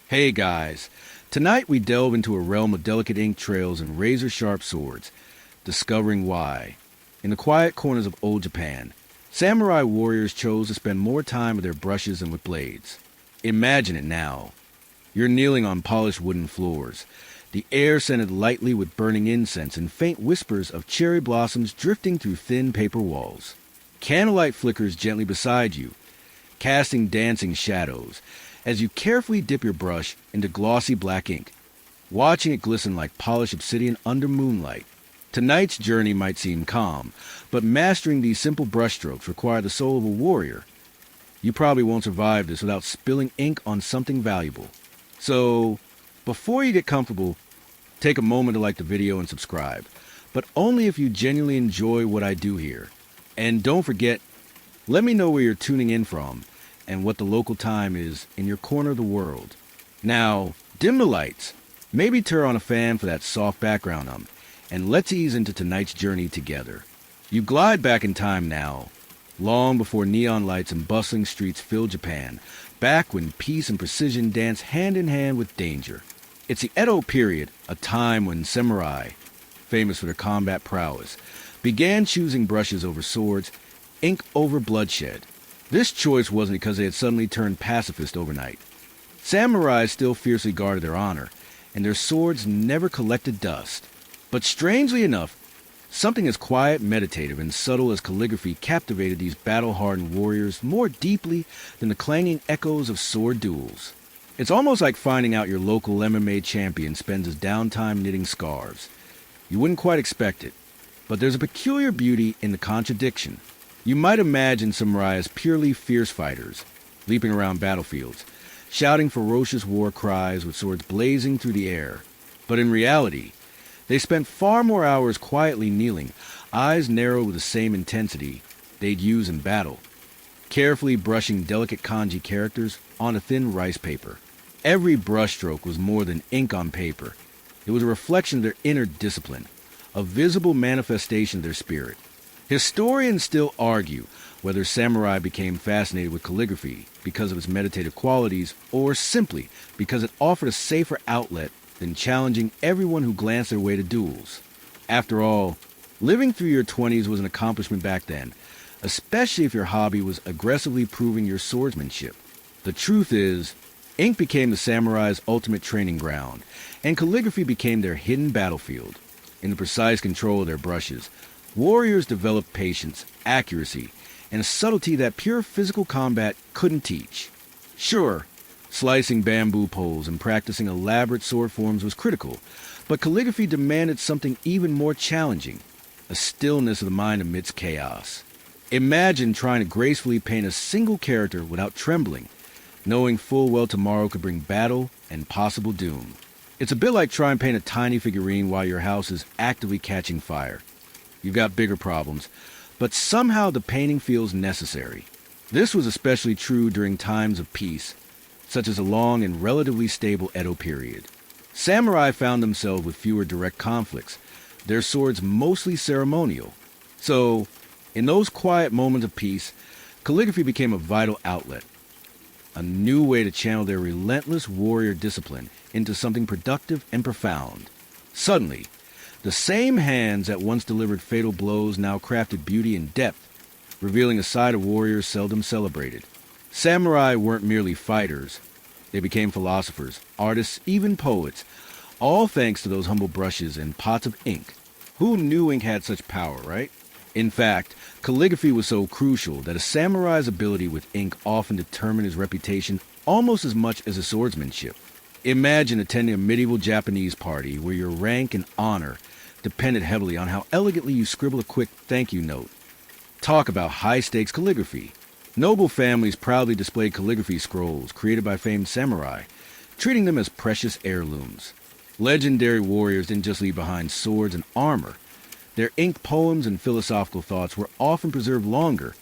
Hey guys, tonight we delve into a realm of delicate ink trails and razor-sharp swords, discovering why. In the quiet corners of old Japan, samurai warriors chose to spend more time with their brushes than with blades. Imagine it now. You're kneeling on polished wooden floors, the air scented lightly with burning incense and faint whispers of cherry blossoms drifting through thin paper walls. Candlelight flickers gently beside you, casting dancing shadows, as you carefully dip your brush into glossy black ink, watching it glisten like polished obsidian under moonlight. Tonight's journey might seem calm, but mastering these simple brushstrokes require the soul of a warrior. You probably won't survive this without spilling ink on something valuable. So, before you get comfortable, take a moment to like the video and subscribe, but only if you genuinely enjoy what I do here. And don't forget, let me know where you're tuning in from and what the local time is in your corner of the world. Now, dim the lights, maybe turn on a fan for that soft background and let's ease into tonight's journey together. You glide back in time now, long before neon lights and bustling streets filled Japan, back when peace and precision danced hand in hand with danger. It's the Edo period, a time when samurai, famous for their combat prowess, began choosing brushes over swords, ink over bloodshed. This choice wasn't because they had suddenly turned pacifist overnight. Samurai still fiercely guarded their honor, and their swords never collected dust. But strangely enough, something as quiet, meditative, and subtle as calligraphy captivated these battle-hardened warriors more deeply than the clanging echoes of sword duels. It's almost like finding out your local MMA champion spends his downtime knitting scarves. You wouldn't quite expect it, but there's a peculiar beauty in the contradiction. You might imagine samurai as purely fierce fighters, leaping around battlefields, shouting ferocious war cries with swords blazing through the air. But in reality, they spent far more hours quietly kneeling, eyes narrowed with the same intensity they'd use in battle, carefully brushing delicate kanji characters on a thin rice paper. Every brushstroke was more than ink on paper. It was a reflection of their inner discipline, a visible manifestation of their spirit. Historians still argue whether samurai became fascinated with calligraphy because of its meditative qualities or simply because it offered a safer outlet than challenging everyone who glanced their way to duels. After all, living through your 20s was an accomplishment back then, especially if your hobby was aggressively proving your swordsmanship. The truth is, ink became the samurai's ultimate training ground, and calligraphy became their hidden battlefield. In the precise control of their brushes, warriors developed patience, accuracy, and a subtlety that pure physical combat couldn't teach. Sure, slicing bamboo poles and practicing elaborate sword forms was critical, but calligraphy demanded something even more challenging, a stillness of the mind amidst chaos. Imagine trying to gracefully paint a single character without trembling, knowing full well tomorrow could bring battle and possible doom. It's a bit like trying to paint a tiny figurine while your house is actively catching fire. You've got bigger problems, but somehow the painting feels necessary. This was especially true during times of peace, such as the long and relatively stable Edo period. Samurai found themselves with fewer direct conflicts, their swords mostly ceremonial. So, in those quiet moments of peace, calligraphy became a vital outlet, a new way to channel their relentless warrior discipline into something productive and profound. Suddenly, the same hands that once delivered fatal blows now crafted beauty and depth, revealing a side of warriors seldom celebrated. Samurai weren't merely fighters. They became philosophers, artists, even poets, all thanks to those humble brushes and pots of ink. Who knew ink had such power, right? In fact, calligraphy was so crucial that a samurai's ability with ink often determined his reputation almost as much as his swordsmanship. Imagine attending a medieval Japanese party where your rank and honor depended heavily on how elegantly you scribble a quick thank you note. Talk about high-stakes calligraphy. Noble families proudly displayed calligraphy scrolls created by famed samurai, treating them as precious heirlooms. Legendary warriors didn't just leave behind swords and armor. Their inked poems and philosophical thoughts were often preserved longer,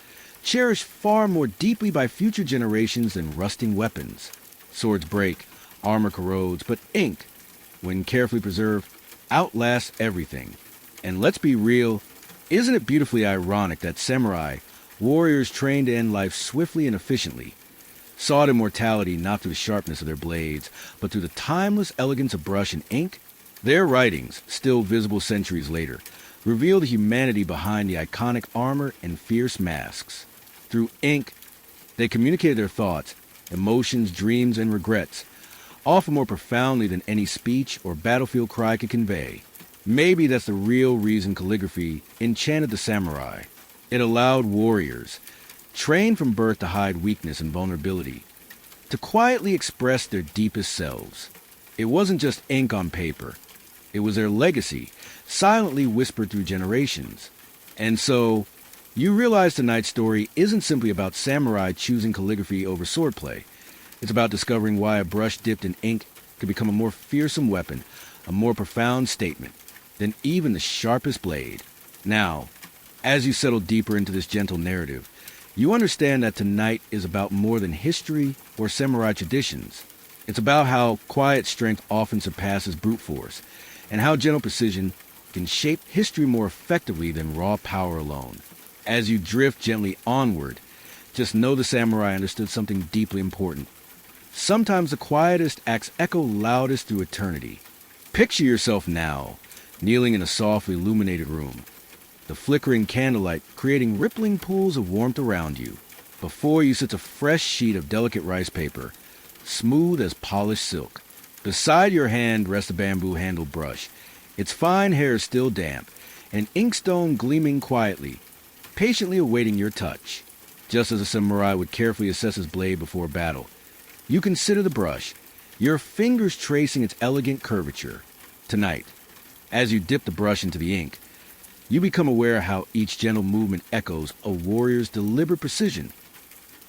cherished far more deeply by future generations than rusting weapons. Swords break, armor corrodes, but ink, when carefully preserved, outlasts everything. And let's be real, isn't it beautifully ironic that samurai, warriors trained to end life swiftly and efficiently, sought immortality not through the sharpness of their blades, but through the timeless elegance of brush and ink. Their writings, still visible centuries later, reveal the humanity behind the iconic armor and fierce masks. Through ink, they communicated their thoughts, emotions, dreams, and regrets, often more profoundly than any speech or battlefield cry could convey. Maybe that's the real reason calligraphy enchanted the samurai. It allowed warriors, trained from birth to hide weakness and vulnerability, to quietly express their deepest selves. It wasn't just ink on paper. It was their legacy, silently whispered through generations. And so, you realize tonight's story isn't simply about samurai choosing calligraphy over swordplay. It's about discovering why a brush dipped in ink could become a more fearsome weapon, a more profound statement than even the sharpest blade. Now, as you settle deeper into this gentle narrative, you understand that tonight is about more than history or samurai traditions. It's about how quiet strength often surpasses brute force, and how gentle precision can shape history more effectively than raw power alone. As you drift gently onward, just know the samurai understood something deeply important. Sometimes the quietest acts echo loudest through eternity. Picture yourself now, kneeling in a softly illuminated room, the flickering candlelight creating rippling pools of warmth around you. Before you sits a fresh sheet of delicate rice paper, smooth as polished silk. Beside your hand rests a bamboo-handled brush, its fine hair still damp, and inkstone gleaming quietly, patiently awaiting your touch. Just as a samurai would carefully assess his blade before battle, you consider the brush, your fingers tracing its elegant curvature. Tonight, as you dip the brush into the ink, you become aware how each gentle movement echoes a warrior's deliberate precision.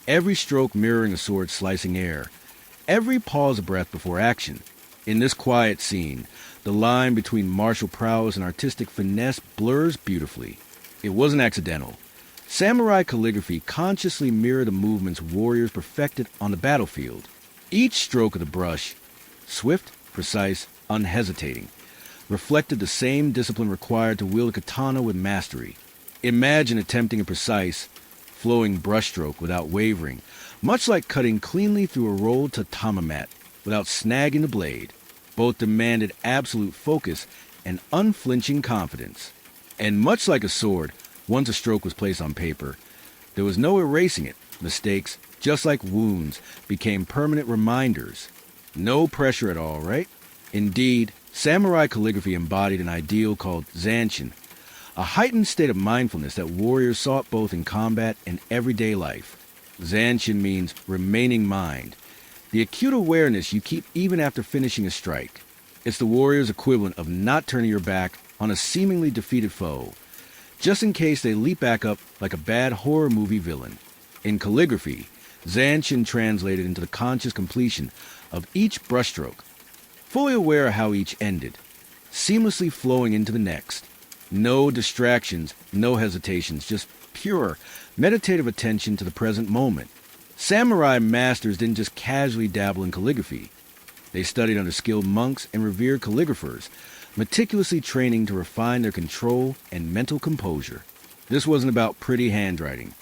Every stroke mirroring a sword slicing air, every pause of breath before action. In this quiet scene, the line between martial prowess and artistic finesse blurs beautifully. It wasn't accidental. Samurai calligraphy consciously mirrored the movements warriors perfected on the battlefield. Each stroke of the brush, swift, precise, unhesitating, reflected the same discipline required to wield a katana with mastery. Imagine attempting a precise, flowing brushstroke without wavering, much like cutting cleanly through a rolled tatama mat without snagging the blade. Both demanded absolute focus and unflinching confidence. And much like a sword, once a stroke was placed on paper, there was no erasing it. Mistakes, just like wounds, became permanent reminders. No pressure at all, right? Indeed, samurai calligraphy embodied an ideal called zanshin, a heightened state of mindfulness that warriors sought both in combat and everyday life. Zanshin means remaining mind, the acute awareness you keep even after finishing a strike. It's the warrior's equivalent of not turning your back on a seemingly defeated foe, just in case they leap back up like a bad horror movie villain. In calligraphy, zanshin translated into the conscious completion of each brushstroke, fully aware of how each ended, seamlessly flowing into the next. No distractions, no hesitations, just pure, meditative attention to the present moment. Samurai masters didn't just casually dabble in calligraphy. They studied under skilled monks and revered calligraphers, meticulously training to refine their control and mental composure. This wasn't about pretty handwriting.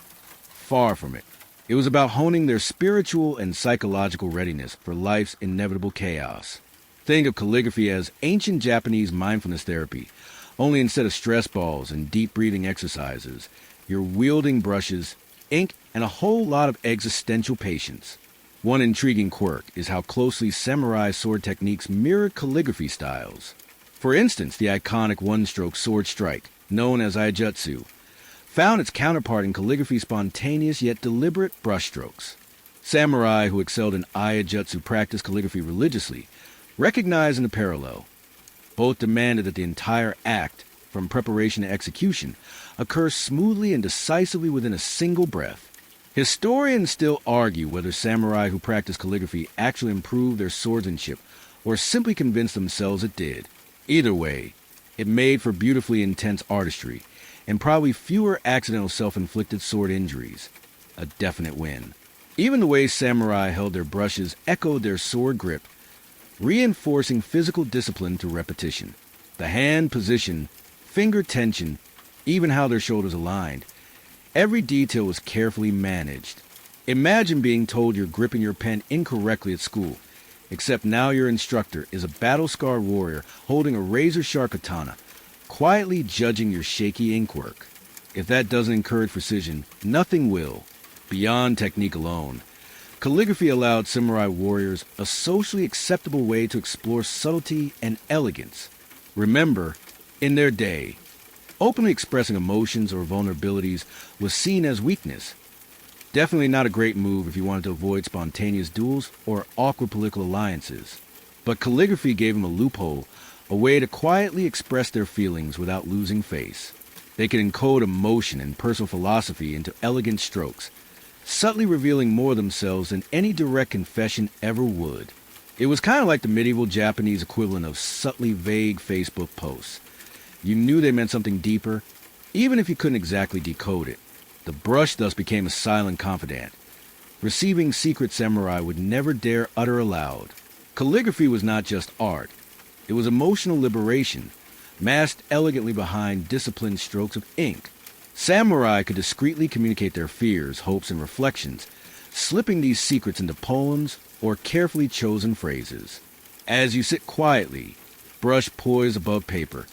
Far from it. It was about honing their spiritual and psychological readiness for life's inevitable chaos. Think of calligraphy as ancient Japanese mindfulness therapy, only instead of stress balls and deep breathing exercises, you're wielding brushes, ink, and a whole lot of existential patience. One intriguing quirk is how closely samurai sword techniques mirrored calligraphy styles. For instance, the iconic one-stroke sword strike, known as aijutsu, found its counterpart in calligraphy's spontaneous yet deliberate brushstrokes. Samurai who excelled in aijutsu practiced calligraphy religiously, recognizing the parallel. Both demanded that the entire act, from preparation to execution, occur smoothly and decisively within a single breath. Historians still argue whether samurai who practiced calligraphy actually improved their swordsmanship or simply convinced themselves it did. Either way, it made for beautifully intense artistry and probably fewer accidental self-inflicted sword injuries. A definite win. Even the way samurai held their brushes echoed their sword grip, reinforcing physical discipline through repetition. The hand position, finger tension, even how their shoulders aligned, every detail was carefully managed. Imagine being told you're gripping your pen incorrectly at school, except now your instructor is a battle-scarred warrior holding a razor-sharp katana, quietly judging your shaky inkwork. If that doesn't encourage precision, nothing will. Beyond technique alone, calligraphy allowed samurai warriors a socially acceptable way to explore subtlety and elegance. Remember, in their day, openly expressing emotions or vulnerabilities was seen as weakness. Definitely not a great move if you wanted to avoid spontaneous duels or awkward political alliances. But calligraphy gave them a loophole, a way to quietly express their feelings without losing face. They could encode emotion and personal philosophy into elegant strokes, subtly revealing more of themselves than any direct confession ever would. It was kind of like the medieval Japanese equivalent of subtly vague Facebook posts. You knew they meant something deeper, even if you couldn't exactly decode it. The brush thus became a silent confidant, receiving secret samurai would never dare utter aloud. Calligraphy was not just art. It was emotional liberation, masked elegantly behind disciplined strokes of ink. Samurai could discreetly communicate their fears, hopes, and reflections, slipping these secrets into poems or carefully chosen phrases. As you sit quietly, brush poised above paper,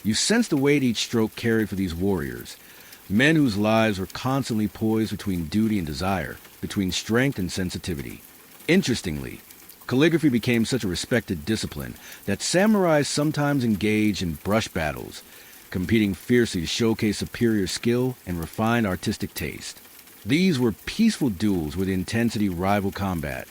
you sense the weight each stroke carried for these warriors, men whose lives were constantly poised between duty and desire, between strength and sensitivity. Interestingly, calligraphy became such a respected discipline that samurais sometimes engaged in brush battles, competing fiercely to showcase superior skill and refined artistic taste. These were peaceful duels with intensity rival combat.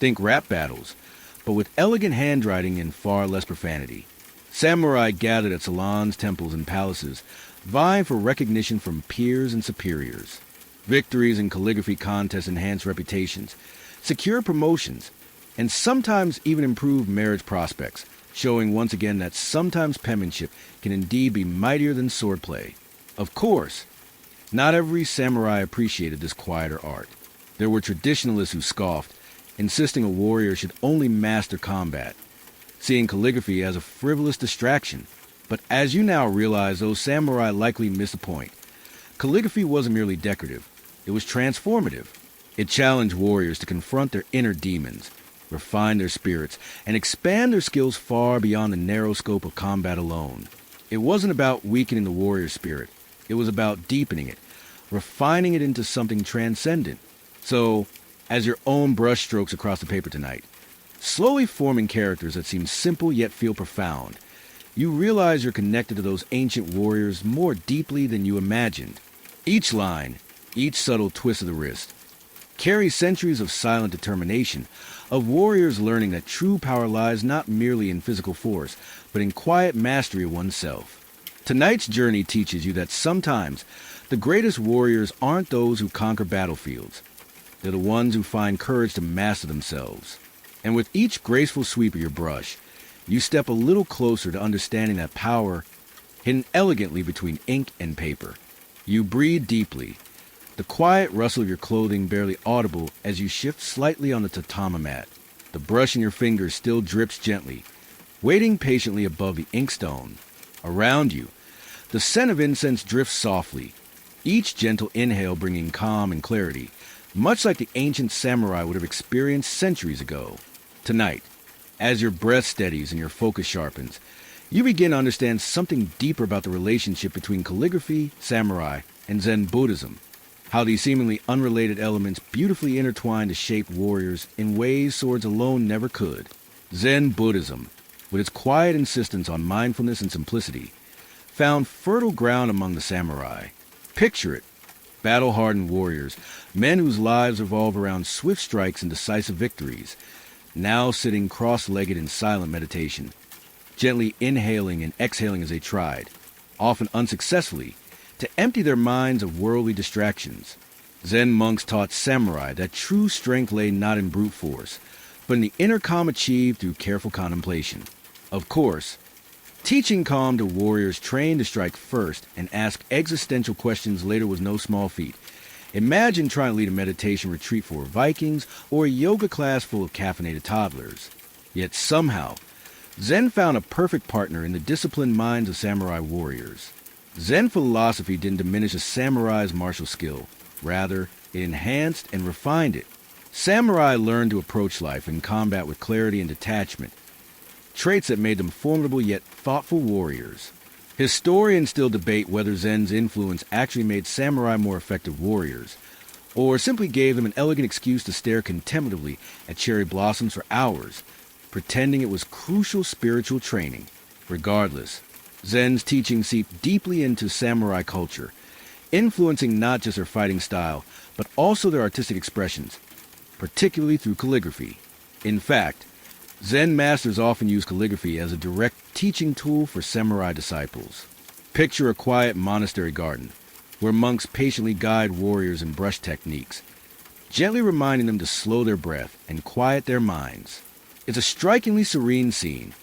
Think rap battles, but with elegant handwriting and far less profanity. Samurai gathered at salons, temples, and palaces, vying for recognition from peers and superiors. Victories in calligraphy contests enhanced reputations, secured promotions, and sometimes even improved marriage prospects, showing once again that sometimes penmanship can indeed be mightier than swordplay. Of course, not every samurai appreciated this quieter art. There were traditionalists who scoffed, insisting a warrior should only master combat, seeing calligraphy as a frivolous distraction. But as you now realize, those samurai likely missed the point. Calligraphy wasn't merely decorative. It was transformative. It challenged warriors to confront their inner demons, refine their spirits, and expand their skills far beyond the narrow scope of combat alone. It wasn't about weakening the warrior spirit. It was about deepening it, refining it into something transcendent. So, as your own brush strokes across the paper tonight, slowly forming characters that seem simple yet feel profound, you realize you're connected to those ancient warriors more deeply than you imagined. Each line, each subtle twist of the wrist, carries centuries of silent determination, of warriors learning that true power lies not merely in physical force, but in quiet mastery of oneself. Tonight's journey teaches you that sometimes the greatest warriors aren't those who conquer battlefields. They're the ones who find courage to master themselves. And with each graceful sweep of your brush, you step a little closer to understanding that power hidden elegantly between ink and paper. You breathe deeply, the quiet rustle of your clothing barely audible as you shift slightly on the tatami mat. The brush in your fingers still drips gently, waiting patiently above the inkstone. Around you, the scent of incense drifts softly, each gentle inhale bringing calm and clarity, much like the ancient samurai would have experienced centuries ago. Tonight, as your breath steadies and your focus sharpens, you begin to understand something deeper about the relationship between calligraphy, samurai, and Zen Buddhism. How these seemingly unrelated elements beautifully intertwine to shape warriors in ways swords alone never could. Zen Buddhism, with its quiet insistence on mindfulness and simplicity, found fertile ground among the samurai. Picture it. Battle-hardened warriors, men whose lives revolve around swift strikes and decisive victories, now sitting cross-legged in silent meditation, gently inhaling and exhaling as they tried, often unsuccessfully, to empty their minds of worldly distractions. Zen monks taught samurai that true strength lay not in brute force, but in the inner calm achieved through careful contemplation. Of course, teaching calm to warriors trained to strike first and ask existential questions later was no small feat. Imagine trying to lead a meditation retreat for Vikings or a yoga class full of caffeinated toddlers. Yet somehow, Zen found a perfect partner in the disciplined minds of samurai warriors. Zen philosophy didn't diminish a samurai's martial skill. Rather, it enhanced and refined it. Samurai learned to approach life and combat with clarity and detachment, traits that made them formidable yet thoughtful warriors. Historians still debate whether Zen's influence actually made samurai more effective warriors, or simply gave them an elegant excuse to stare contemplatively at cherry blossoms for hours, pretending it was crucial spiritual training. Regardless, Zen's teachings seeped deeply into samurai culture, influencing not just their fighting style, but also their artistic expressions, particularly through calligraphy. In fact, Zen masters often use calligraphy as a direct teaching tool for samurai disciples. Picture a quiet monastery garden, where monks patiently guide warriors in brush techniques, gently reminding them to slow their breath and quiet their minds. It's a strikingly serene scene,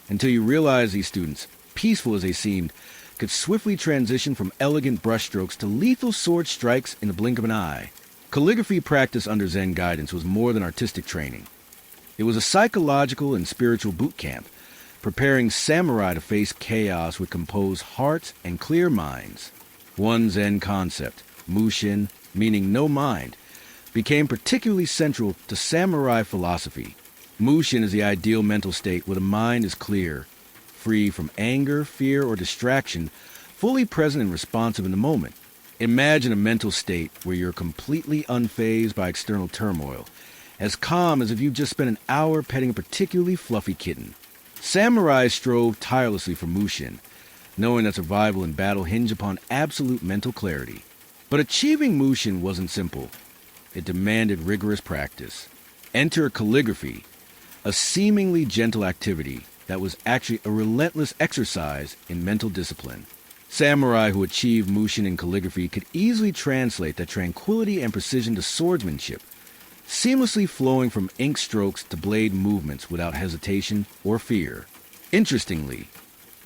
until you realize these students, peaceful as they seemed, could swiftly transition from elegant brushstrokes to lethal sword strikes in the blink of an eye. Calligraphy practice under Zen guidance was more than artistic training. It was a psychological and spiritual boot camp, preparing samurai to face chaos with composed hearts and clear minds. One Zen concept, mushin, meaning no mind, became particularly central to samurai philosophy. Mushin is the ideal mental state where the mind is clear, free from anger, fear, or distraction, fully present and responsive in the moment. Imagine a mental state where you're completely unfazed by external turmoil, as calm as if you've just spent an hour petting a particularly fluffy kitten. Samurai strove tirelessly for mushin, knowing that survival in battle hinged upon absolute mental clarity. But achieving mushin wasn't simple. It demanded rigorous practice. Enter calligraphy, a seemingly gentle activity that was actually a relentless exercise in mental discipline. Samurai who achieved mushin in calligraphy could easily translate that tranquility and precision to swordsmanship, seamlessly flowing from ink strokes to blade movements without hesitation or fear. Interestingly,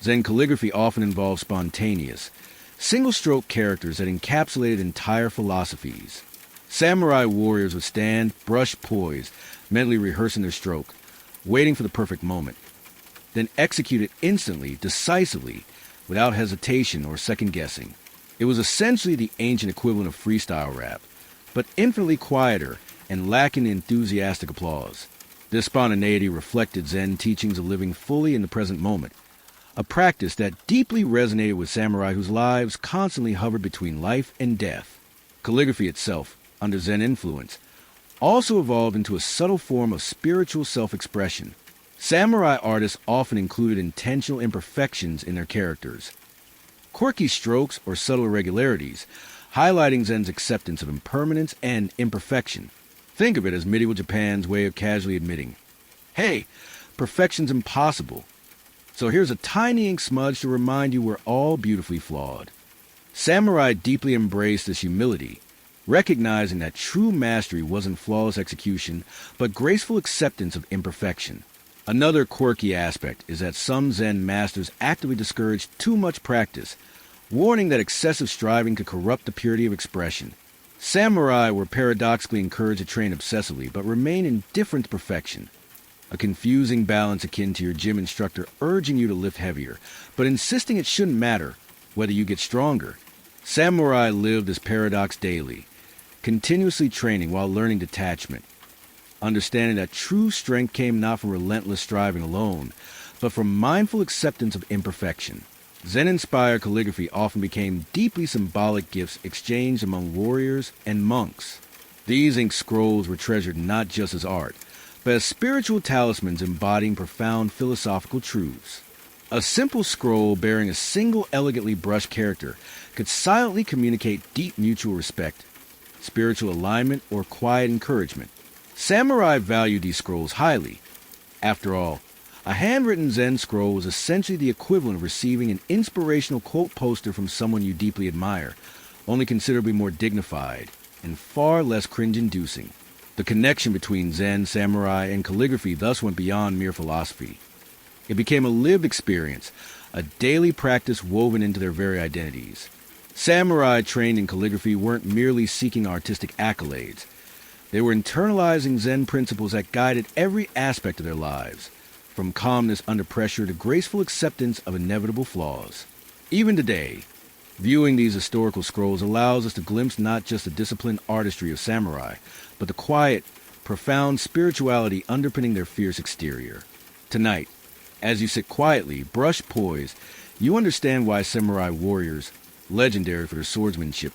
Zen calligraphy often involved spontaneous, single-stroke characters that encapsulated entire philosophies. Samurai warriors would stand, brush poised, mentally rehearsing their stroke, waiting for the perfect moment, then execute it instantly, decisively, without hesitation or second-guessing. It was essentially the ancient equivalent of freestyle rap, but infinitely quieter and lacking enthusiastic applause. This spontaneity reflected Zen teachings of living fully in the present moment, a practice that deeply resonated with samurai whose lives constantly hovered between life and death. Calligraphy itself, under Zen influence, also evolved into a subtle form of spiritual self-expression. Samurai artists often included intentional imperfections in their characters, quirky strokes or subtle irregularities, highlighting Zen's acceptance of impermanence and imperfection. Think of it as medieval Japan's way of casually admitting, hey, perfection's impossible, so here's a tiny ink smudge to remind you we're all beautifully flawed. Samurai deeply embraced this humility, recognizing that true mastery wasn't flawless execution, but graceful acceptance of imperfection. Another quirky aspect is that some Zen masters actively discouraged too much practice, warning that excessive striving could corrupt the purity of expression. Samurai were paradoxically encouraged to train obsessively, but remain indifferent to perfection, a confusing balance akin to your gym instructor urging you to lift heavier, but insisting it shouldn't matter whether you get stronger. Samurai lived this paradox daily, continuously training while learning detachment, understanding that true strength came not from relentless striving alone, but from mindful acceptance of imperfection. Zen-inspired calligraphy often became deeply symbolic gifts exchanged among warriors and monks. These ink scrolls were treasured not just as art, but as spiritual talismans embodying profound philosophical truths. A simple scroll bearing a single elegantly brushed character could silently communicate deep mutual respect, spiritual alignment, or quiet encouragement. Samurai valued these scrolls highly. After all, a handwritten Zen scroll was essentially the equivalent of receiving an inspirational quote poster from someone you deeply admire, only considerably more dignified and far less cringe-inducing. The connection between Zen, samurai, and calligraphy thus went beyond mere philosophy. It became a lived experience, a daily practice woven into their very identities. Samurai trained in calligraphy weren't merely seeking artistic accolades. They were internalizing Zen principles that guided every aspect of their lives, from calmness under pressure to graceful acceptance of inevitable flaws. Even today, Viewing these historical scrolls allows us to glimpse not just the disciplined artistry of samurai, but the quiet, profound spirituality underpinning their fierce exterior. Tonight, as you sit quietly, brush poised, you understand why samurai warriors, legendary for their swordsmanship,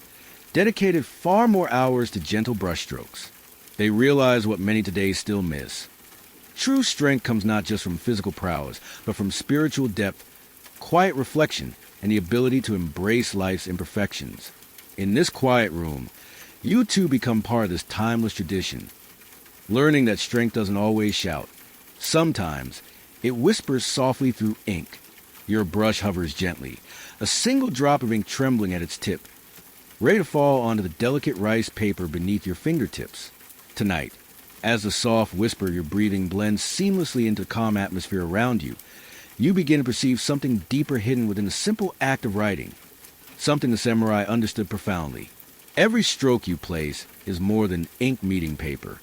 dedicated far more hours to gentle brushstrokes. They realize what many today still miss. True strength comes not just from physical prowess, but from spiritual depth, quiet reflection, and the ability to embrace life's imperfections. In this quiet room, you too become part of this timeless tradition, learning that strength doesn't always shout. Sometimes, it whispers softly through ink. Your brush hovers gently, a single drop of ink trembling at its tip, ready to fall onto the delicate rice paper beneath your fingertips. Tonight, as the soft whisper your breathing blends seamlessly into the calm atmosphere around you, you begin to perceive something deeper hidden within the simple act of writing, something the samurai understood profoundly. Every stroke you place is more than ink meeting paper.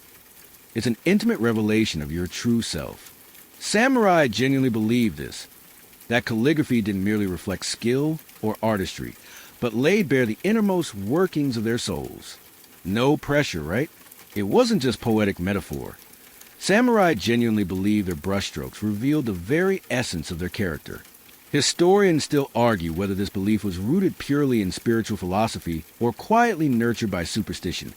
It's an intimate revelation of your true self. Samurai genuinely believed this, that calligraphy didn't merely reflect skill or artistry, but laid bare the innermost workings of their souls. No pressure, right? It wasn't just poetic metaphor. Samurai genuinely believed their brushstrokes revealed the very essence of their character. Historians still argue whether this belief was rooted purely in spiritual philosophy or quietly nurtured by superstition.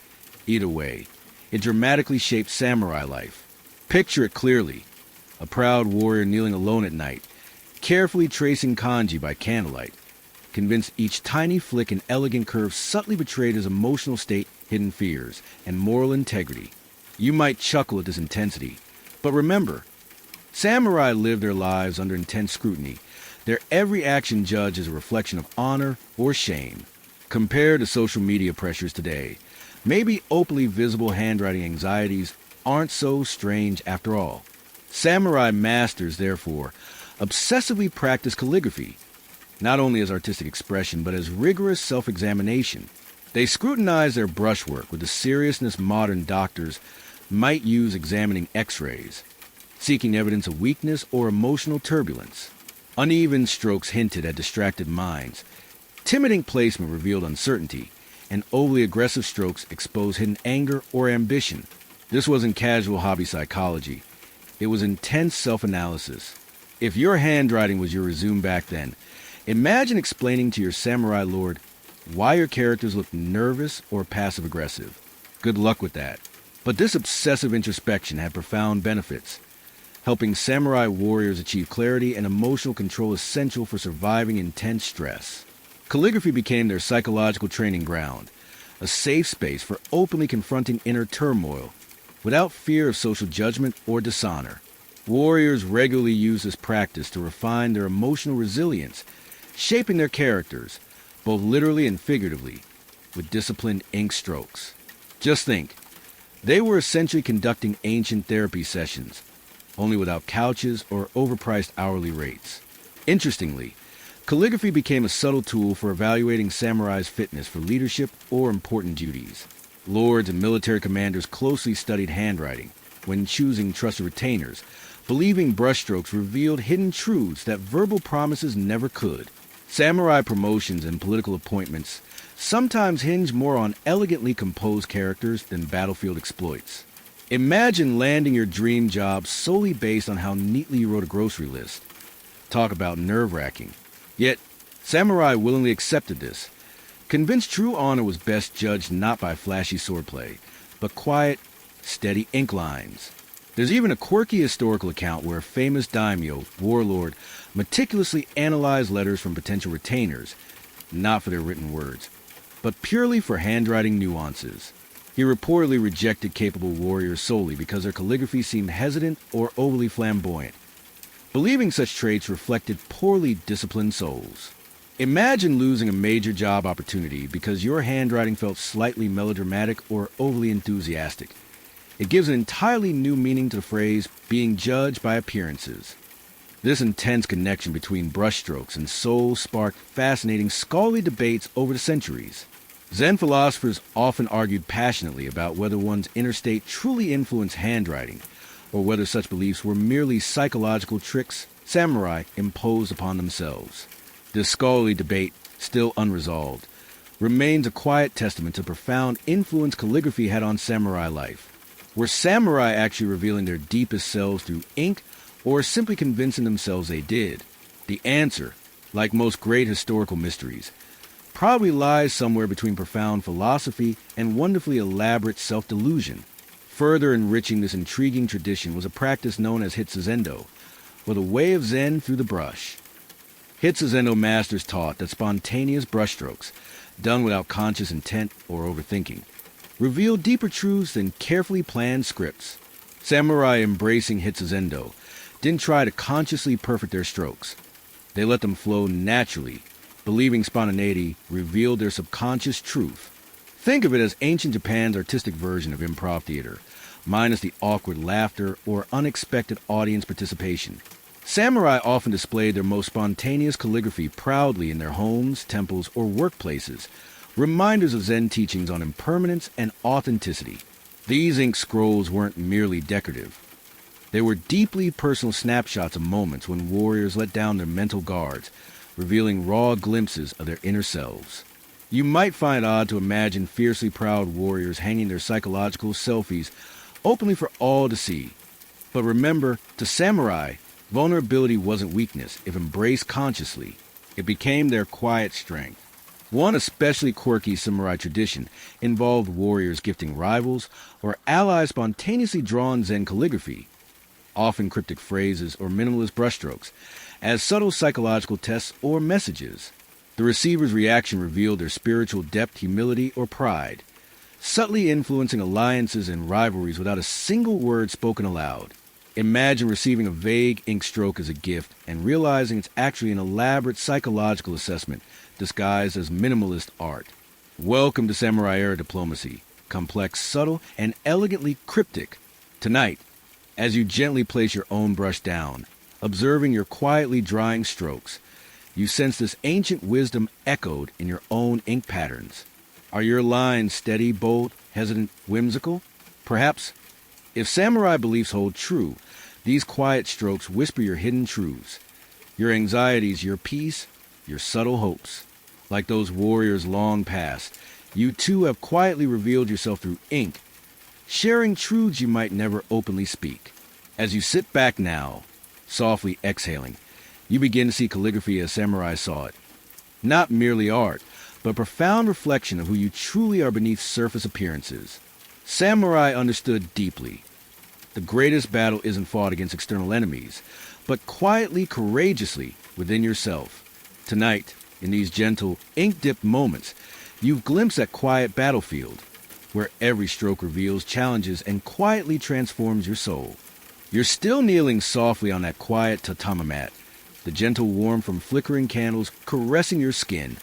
Either way, it dramatically shaped samurai life. Picture it clearly. A proud warrior kneeling alone at night, carefully tracing kanji by candlelight, convinced each tiny flick and elegant curve subtly betrayed his emotional state, hidden fears, and moral integrity. You might chuckle at this intensity, but remember, samurai lived their lives under intense scrutiny. Their every action judged as a reflection of honor or shame. Compared to social media pressures today, maybe openly visible handwriting anxieties aren't so strange after all. Samurai masters, therefore, obsessively practice calligraphy, not only as artistic expression, but as rigorous self-examination. They scrutinize their brushwork with the seriousness modern doctors might use examining x-rays, seeking evidence of weakness or emotional turbulence. Uneven strokes hinted at distracted minds. Timid ink placement revealed uncertainty, and overly aggressive strokes exposed hidden anger or ambition. This wasn't casual hobby psychology. It was intense self-analysis. If your handwriting was your resume back then, imagine explaining to your samurai lord why your characters looked nervous or passive-aggressive. Good luck with that. But this obsessive introspection had profound benefits, helping samurai warriors achieve clarity and emotional control essential for surviving intense stress. Calligraphy became their psychological training ground, a safe space for openly confronting inner turmoil, without fear of social judgment or dishonor. Warriors regularly use this practice to refine their emotional resilience, shaping their characters, both literally and figuratively, with disciplined ink strokes. Just think, they were essentially conducting ancient therapy sessions, only without couches or overpriced hourly rates. Interestingly, calligraphy became a subtle tool for evaluating samurai's fitness for leadership or important duties. Lords and military commanders closely studied handwriting when choosing trusted retainers, believing brushstrokes revealed hidden truths that verbal promises never could. Samurai promotions and political appointments sometimes hinge more on elegantly composed characters than battlefield exploits. Imagine landing your dream job solely based on how neatly you wrote a grocery list. Talk about nerve-wracking. Yet, samurai willingly accepted this, convinced true honor was best judged not by flashy swordplay, but quiet, steady ink lines. There's even a quirky historical account where a famous daimyo, warlord, meticulously analyzed letters from potential retainers, not for their written words, but purely for handwriting nuances. He reportedly rejected capable warriors solely because their calligraphy seemed hesitant or overly flamboyant, believing such traits reflected poorly disciplined souls. Imagine losing a major job opportunity because your handwriting felt slightly melodramatic or overly enthusiastic. It gives an entirely new meaning to the phrase, being judged by appearances. This intense connection between brushstrokes and soul sparked fascinating scholarly debates over the centuries. Zen philosophers often argued passionately about whether one's inner state truly influenced handwriting, or whether such beliefs were merely psychological tricks samurai imposed upon themselves. This scholarly debate still unresolved, remains a quiet testament to the profound influence calligraphy had on samurai life. Were samurai actually revealing their deepest selves through ink, or simply convincing themselves they did? The answer, like most great historical mysteries, probably lies somewhere between profound philosophy and wonderfully elaborate self-delusion. Further enriching this intriguing tradition was a practice known as Hitsuzendo, or the way of Zen through the brush. Hitsuzendo masters taught that spontaneous brushstrokes, done without conscious intent or overthinking, reveal deeper truths than carefully planned scripts. Samurai embracing Hitsuzendo didn't try to consciously perfect their strokes. They let them flow naturally, believing spontaneity revealed their subconscious truth. Think of it as ancient Japan's artistic version of improv theater, minus the awkward laughter or unexpected audience participation. Samurai often displayed their most spontaneous calligraphy proudly in their homes, temples, or workplaces, reminders of Zen teachings on impermanence and authenticity. These ink scrolls weren't merely decorative. They were deeply personal snapshots of moments when warriors let down their mental guards, revealing raw glimpses of their inner selves. You might find it odd to imagine fiercely proud warriors hanging their psychological selfies openly for all to see. But remember, to samurai, vulnerability wasn't weakness if embraced consciously. It became their quiet strength. One especially quirky samurai tradition involved warriors gifting rivals or allies spontaneously drawn Zen calligraphy, often cryptic phrases or minimalist brushstrokes, as subtle psychological tests or messages. The receiver's reaction revealed their spiritual depth, humility, or pride, subtly influencing alliances and rivalries without a single word spoken aloud. Imagine receiving a vague ink stroke as a gift and realizing it's actually an elaborate psychological assessment disguised as minimalist art. Welcome to Samurai Era diplomacy, complex, subtle, and elegantly cryptic. Tonight, as you gently place your own brush down, observing your quietly drying strokes, you sense this ancient wisdom echoed in your own ink patterns. Are your lines steady, bold, hesitant, whimsical? Perhaps, if samurai beliefs hold true, these quiet strokes whisper your hidden truths, your anxieties, your peace, your subtle hopes. Like those warriors long past, you too have quietly revealed yourself through ink, sharing truths you might never openly speak. As you sit back now, softly exhaling, you begin to see calligraphy as samurai saw it. Not merely art, but a profound reflection of who you truly are beneath surface appearances. Samurai understood deeply. The greatest battle isn't fought against external enemies, but quietly, courageously within yourself. Tonight, in these gentle, ink-dipped moments, you've glimpsed that quiet battlefield, where every stroke reveals challenges and quietly transforms your soul. You're still kneeling softly on that quiet tatami mat, the gentle warmth from flickering candles caressing your skin,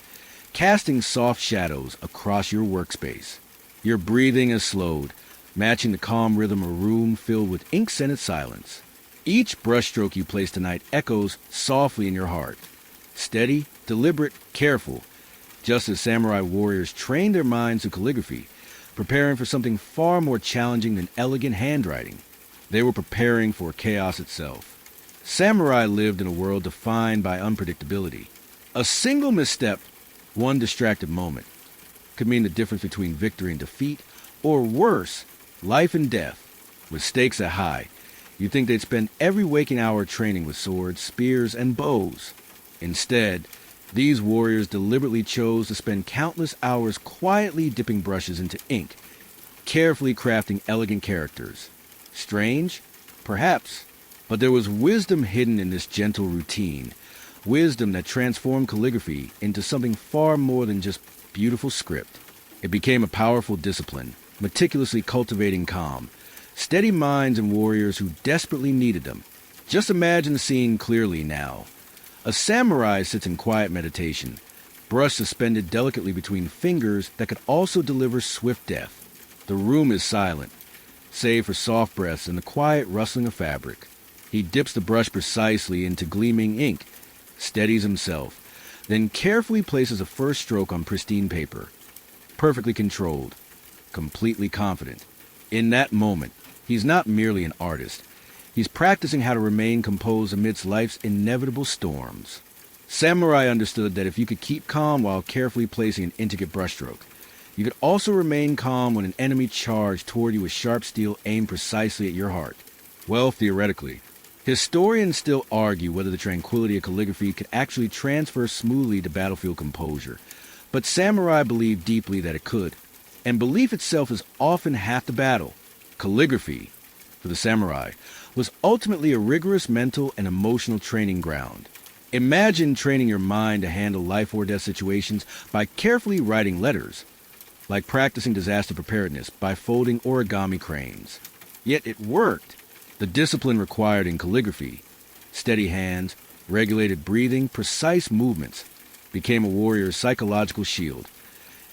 casting soft shadows across your workspace. Your breathing is slowed, matching the calm rhythm of a room filled with ink-scented silence. Each brushstroke you place tonight echoes softly in your heart. Steady, deliberate, careful, just as samurai warriors trained their minds to calligraphy, preparing for something far more challenging than elegant handwriting. They were preparing for chaos itself. Samurai lived in a world defined by unpredictability. A single misstep, one distracted moment, could mean the difference between victory and defeat, or worse, life and death. With stakes at high, you'd think they'd spend every waking hour training with swords, spears, and bows. Instead, these warriors deliberately chose to spend countless hours quietly dipping brushes into ink, carefully crafting elegant characters. Strange? Perhaps. But there was wisdom hidden in this gentle routine, wisdom that transformed calligraphy into something far more than just beautiful script. It became a powerful discipline, meticulously cultivating calm, steady minds and warriors who desperately needed them. Just imagine the scene clearly now. A samurai sits in quiet meditation, brush suspended delicately between fingers that could also deliver swift death. The room is silent, save for soft breaths and the quiet rustling of fabric. He dips the brush precisely into gleaming ink, steadies himself, then carefully places a first stroke on pristine paper. Perfectly controlled, completely confident. In that moment, he's not merely an artist. He's practicing how to remain composed amidst life's inevitable storms. Samurai understood that if you could keep calm while carefully placing an intricate brushstroke, you could also remain calm when an enemy charged toward you with sharp steel aimed precisely at your heart. Well, theoretically. Historians still argue whether the tranquility of calligraphy could actually transfer smoothly to battlefield composure, but samurai believed deeply that it could, and belief itself is often half the battle. Calligraphy, for the samurai, was ultimately a rigorous mental and emotional training ground. Imagine training your mind to handle life or death situations by carefully writing letters, like practicing disaster preparedness by folding origami cranes. Yet it worked. The discipline required in calligraphy, steady hands, regulated breathing, precise movements, became a warrior's psychological shield,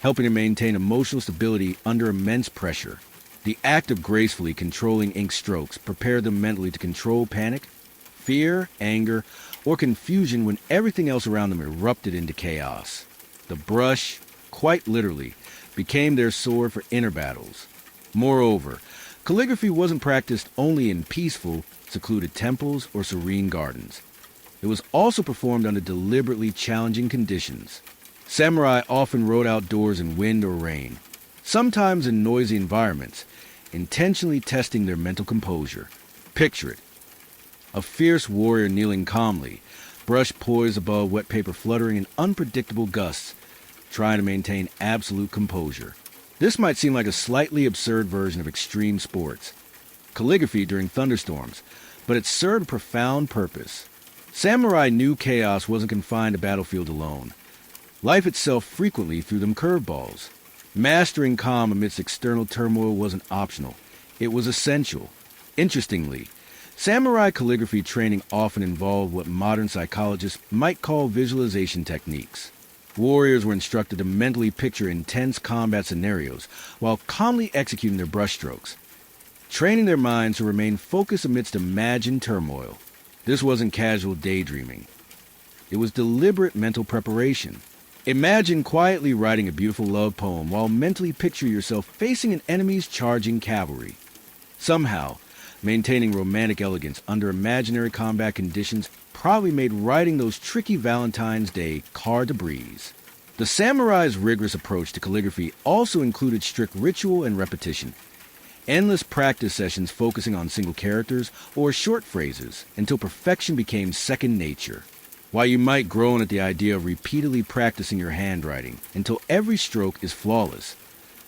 helping to maintain emotional stability under immense pressure. The act of gracefully controlling ink strokes prepared them mentally to control panic, fear, anger, or confusion when everything else around them erupted into chaos. The brush, quite literally, became their sword for inner battles. Moreover, calligraphy wasn't practiced only in peaceful, secluded temples or serene gardens. It was also performed under deliberately challenging conditions. Samurai often wrote outdoors in wind or rain, sometimes in noisy environments, intentionally testing their mental composure. Picture it. A fierce warrior kneeling calmly, brush poised above wet paper fluttering in unpredictable gusts, trying to maintain absolute composure. This might seem like a slightly absurd version of extreme sports, calligraphy during thunderstorms, but it served a profound purpose. Samurai knew chaos wasn't confined to battlefield alone. Life itself frequently threw them curveballs. Mastering calm amidst external turmoil wasn't optional. It was essential. Interestingly, samurai calligraphy training often involved what modern psychologists might call visualization techniques. Warriors were instructed to mentally picture intense combat scenarios while calmly executing their brushstrokes, training their minds to remain focused amidst imagined turmoil. This wasn't casual daydreaming. It was deliberate mental preparation. Imagine quietly writing a beautiful love poem while mentally picture yourself facing an enemy's charging cavalry. Somehow, maintaining romantic elegance under imaginary combat conditions probably made writing those tricky Valentine's Day hard to breeze. The samurai's rigorous approach to calligraphy also included strict ritual and repetition. Endless practice sessions focusing on single characters or short phrases until perfection became second nature. While you might groan at the idea of repeatedly practicing your handwriting until every stroke is flawless,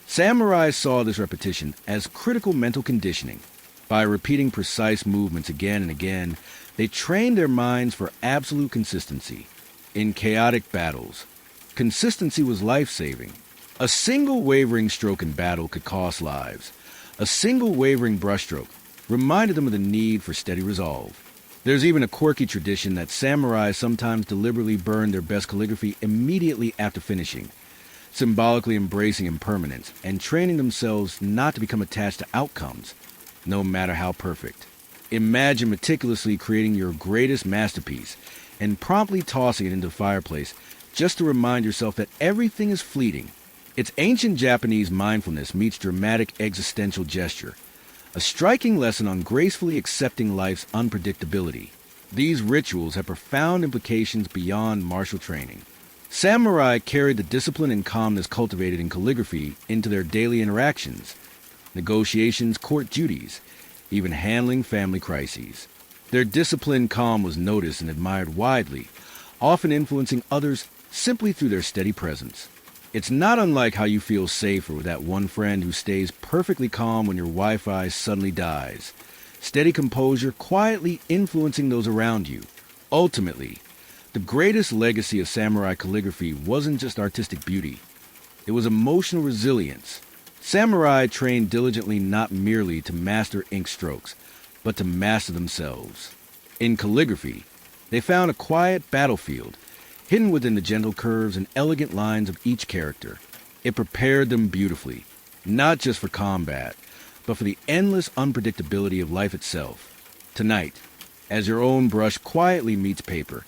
samurai saw this repetition as critical mental conditioning. By repeating precise movements again and again, they trained their minds for absolute consistency. In chaotic battles, consistency was life-saving. A single wavering stroke in battle could cost lives. A single wavering brushstroke reminded them of the need for steady resolve. There's even a quirky tradition that samurai sometimes deliberately burned their best calligraphy immediately after finishing, symbolically embracing impermanence and training themselves not to become attached to outcomes, no matter how perfect. Imagine meticulously creating your greatest masterpiece and promptly tossing it into the fireplace just to remind yourself that everything is fleeting. It's ancient Japanese mindfulness meets dramatic existential gesture, a striking lesson on gracefully accepting life's unpredictability. These rituals have profound implications beyond martial training. Samurai carried the discipline and calmness cultivated in calligraphy into their daily interactions, negotiations, court duties, even handling family crises. Their disciplined calm was noticed and admired widely, often influencing others simply through their steady presence. It's not unlike how you feel safer with that one friend who stays perfectly calm when your Wi-Fi suddenly dies. Steady composure quietly influencing those around you. Ultimately, the greatest legacy of samurai calligraphy wasn't just artistic beauty. It was emotional resilience. Samurai trained diligently not merely to master ink strokes, but to master themselves. In calligraphy, they found a quiet battlefield, hidden within the gentle curves and elegant lines of each character. It prepared them beautifully, not just for combat, but for the endless unpredictability of life itself. Tonight, as your own brush quietly meets paper,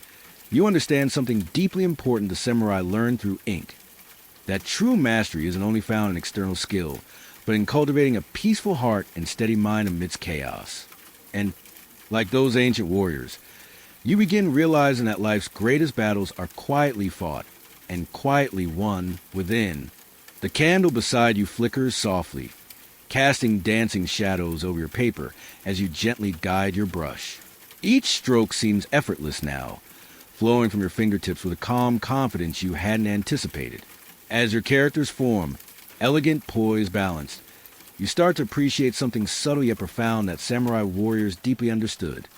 you understand something deeply important the samurai learned through ink. That true mastery isn't only found in external skill, but in cultivating a peaceful heart and steady mind amidst chaos. And, like those ancient warriors, You begin realizing that life's greatest battles are quietly fought and quietly won within. The candle beside you flickers softly, casting dancing shadows over your paper as you gently guide your brush. Each stroke seems effortless now, flowing from your fingertips with a calm confidence you hadn't anticipated. As your characters form, elegant, poised, balanced, you start to appreciate something subtle yet profound that samurai warriors deeply understood.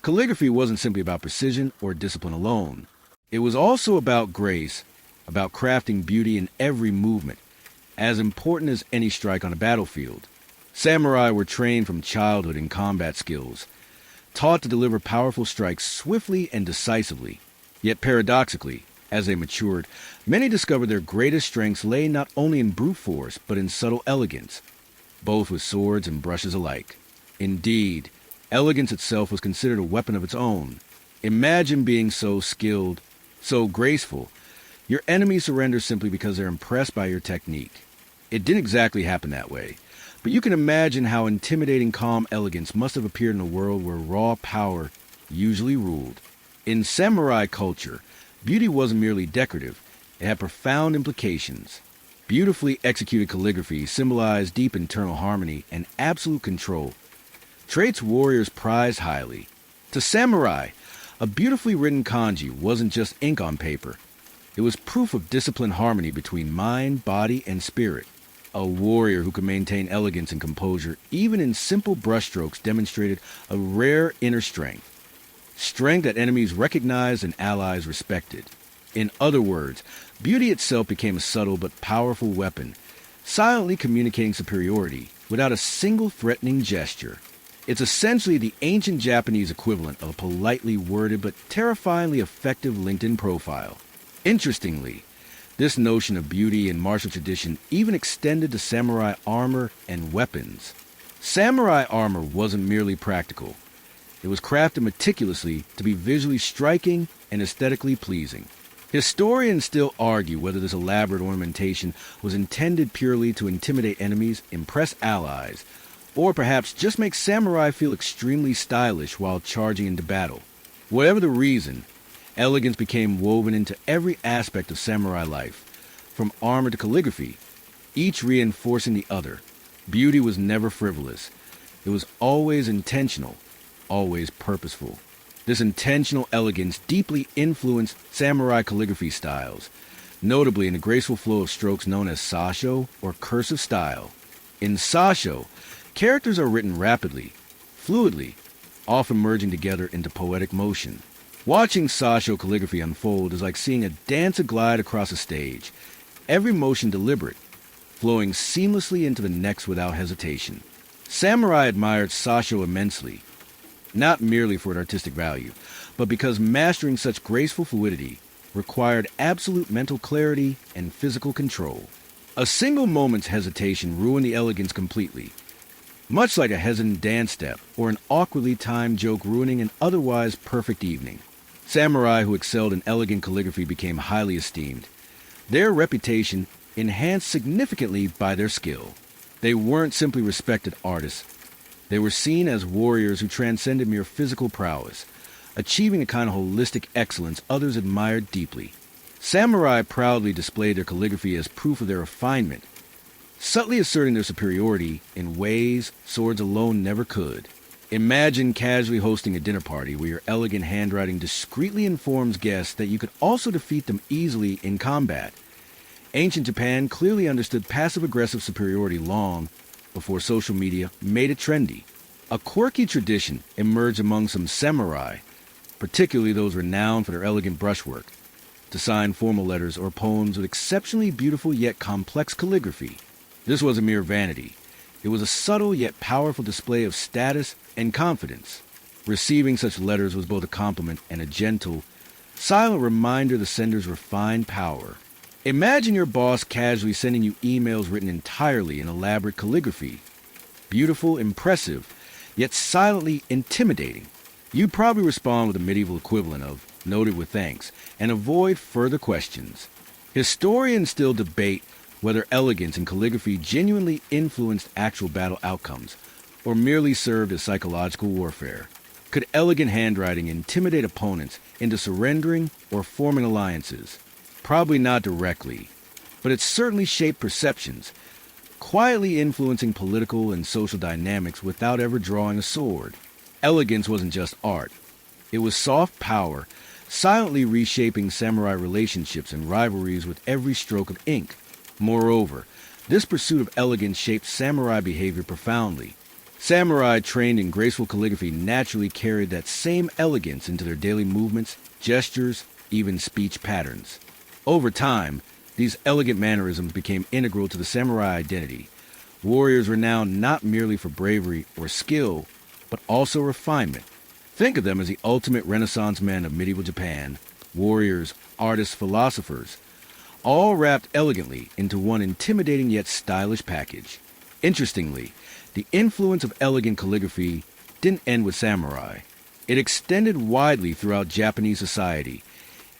Calligraphy wasn't simply about precision or discipline alone. It was also about grace, about crafting beauty in every movement, as important as any strike on a battlefield. Samurai were trained from childhood in combat skills, taught to deliver powerful strikes swiftly and decisively. Yet paradoxically, as they matured, many discovered their greatest strengths lay not only in brute force, but in subtle elegance, both with swords and brushes alike. Indeed, elegance itself was considered a weapon of its own. Imagine being so skilled, so graceful, your enemies surrender simply because they're impressed by your technique. It didn't exactly happen that way, but you can imagine how intimidating calm elegance must have appeared in a world where raw power usually ruled. In samurai culture, beauty wasn't merely decorative, it had profound implications. Beautifully executed calligraphy symbolized deep internal harmony and absolute control, traits warriors prized highly. To samurai, a beautifully written kanji wasn't just ink on paper. It was proof of disciplined harmony between mind, body, and spirit. A warrior who could maintain elegance and composure, even in simple brushstrokes, demonstrated a rare inner strength. Strength that enemies recognized and allies respected. In other words, beauty itself became a subtle but powerful weapon, silently communicating superiority without a single threatening gesture. It's essentially the ancient Japanese equivalent of a politely worded but terrifyingly effective LinkedIn profile. Interestingly, this notion of beauty in martial tradition even extended to samurai armor and weapons. Samurai armor wasn't merely practical. It was crafted meticulously to be visually striking and aesthetically pleasing. Historians still argue whether this elaborate ornamentation was intended purely to intimidate enemies, impress allies, or perhaps just make samurai feel extremely stylish while charging into battle. Whatever the reason, elegance became woven into every aspect of samurai life, from armor to calligraphy, each reinforcing the other. Beauty was never frivolous. It was always intentional, always purposeful. This intentional elegance deeply influenced samurai calligraphy styles, notably in the graceful flow of strokes known as sasho or cursive style. In sasho, characters are written rapidly, fluidly, often merging together into poetic motion. Watching sasho calligraphy unfold is like seeing a dancer glide across a stage, every motion deliberate, flowing seamlessly into the next without hesitation. Samurai admired sasho immensely, not merely for its artistic value, but because mastering such graceful fluidity required absolute mental clarity and physical control. A single moment's hesitation ruined the elegance completely, much like a hesitant dance step or an awkwardly timed joke ruining an otherwise perfect evening. Samurai who excelled in elegant calligraphy became highly esteemed, their reputation enhanced significantly by their skill. They weren't simply respected artists. They were seen as warriors who transcended mere physical prowess, achieving a kind of holistic excellence others admired deeply. Samurai proudly displayed their calligraphy as proof of their refinement, subtly asserting their superiority in ways swords alone never could. Imagine casually hosting a dinner party where your elegant handwriting discreetly informs guests that you could also defeat them easily in combat. Ancient Japan clearly understood passive-aggressive superiority long before social media made it trendy. A quirky tradition emerged among some samurai, particularly those renowned for their elegant brushwork, to sign formal letters or poems with exceptionally beautiful yet complex calligraphy. This wasn't mere vanity. It was a subtle yet powerful display of status and confidence. Receiving such letters was both a compliment and a gentle, silent reminder of the sender's refined power. Imagine your boss casually sending you emails written entirely in elaborate calligraphy. Beautiful, impressive, yet silently intimidating. You'd probably respond with the medieval equivalent of "noted with thanks" and avoid further questions. Historians still debate whether elegance in calligraphy genuinely influenced actual battle outcomes or merely served as psychological warfare. Could elegant handwriting intimidate opponents into surrendering or forming alliances? Probably not directly, but it certainly shaped perceptions, quietly influencing political and social dynamics without ever drawing a sword. Elegance wasn't just art. It was soft power, silently reshaping samurai relationships and rivalries with every stroke of ink. Moreover, this pursuit of elegance shaped samurai behavior profoundly. Samurai trained in graceful calligraphy naturally carried that same elegance into their daily movements, gestures, even speech patterns. Over time, these elegant mannerisms became integral to the samurai identity. Warriors renowned not merely for bravery or skill, but also refinement. Think of them as the ultimate Renaissance men of medieval Japan, warriors, artists, philosophers, all wrapped elegantly into one intimidating yet stylish package. Interestingly, the influence of elegant calligraphy didn't end with samurai. It extended widely throughout Japanese society,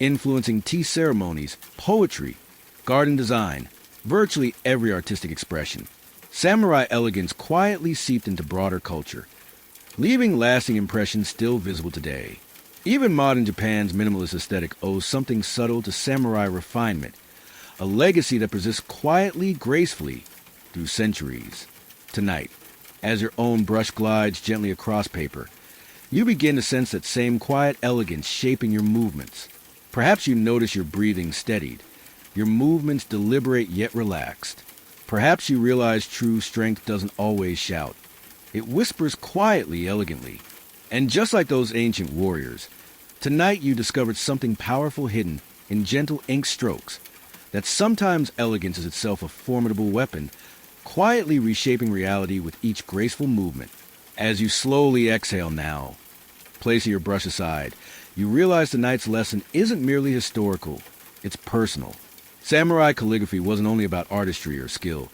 influencing tea ceremonies, poetry, garden design, virtually every artistic expression. Samurai elegance quietly seeped into broader culture, leaving lasting impressions still visible today. Even modern Japan's minimalist aesthetic owes something subtle to samurai refinement, a legacy that persists quietly, gracefully, through centuries. Tonight, as your own brush glides gently across paper, you begin to sense that same quiet elegance shaping your movements. Perhaps you notice your breathing steadied, your movements deliberate yet relaxed. Perhaps you realize true strength doesn't always shout. It whispers quietly, elegantly. And just like those ancient warriors, tonight you discovered something powerful hidden in gentle ink strokes, that sometimes elegance is itself a formidable weapon, quietly reshaping reality with each graceful movement. As you slowly exhale now, placing your brush aside, you realize tonight's lesson isn't merely historical, it's personal. Samurai calligraphy wasn't only about artistry or skill.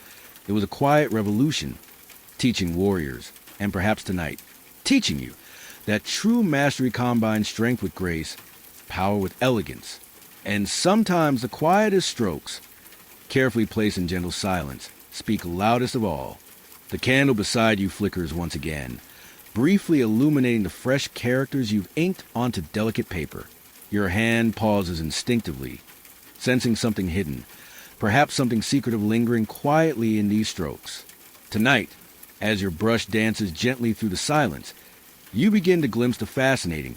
It was a quiet revolution, teaching warriors, and perhaps tonight, teaching you that true mastery combines strength with grace, power with elegance, and sometimes the quietest strokes, carefully placed in gentle silence, speak loudest of all. The candle beside you flickers once again, briefly illuminating the fresh characters you've inked onto delicate paper. Your hand pauses instinctively, sensing something hidden, perhaps something secretive lingering quietly in these strokes. Tonight, as your brush dances gently through the silence, you begin to glimpse the fascinating,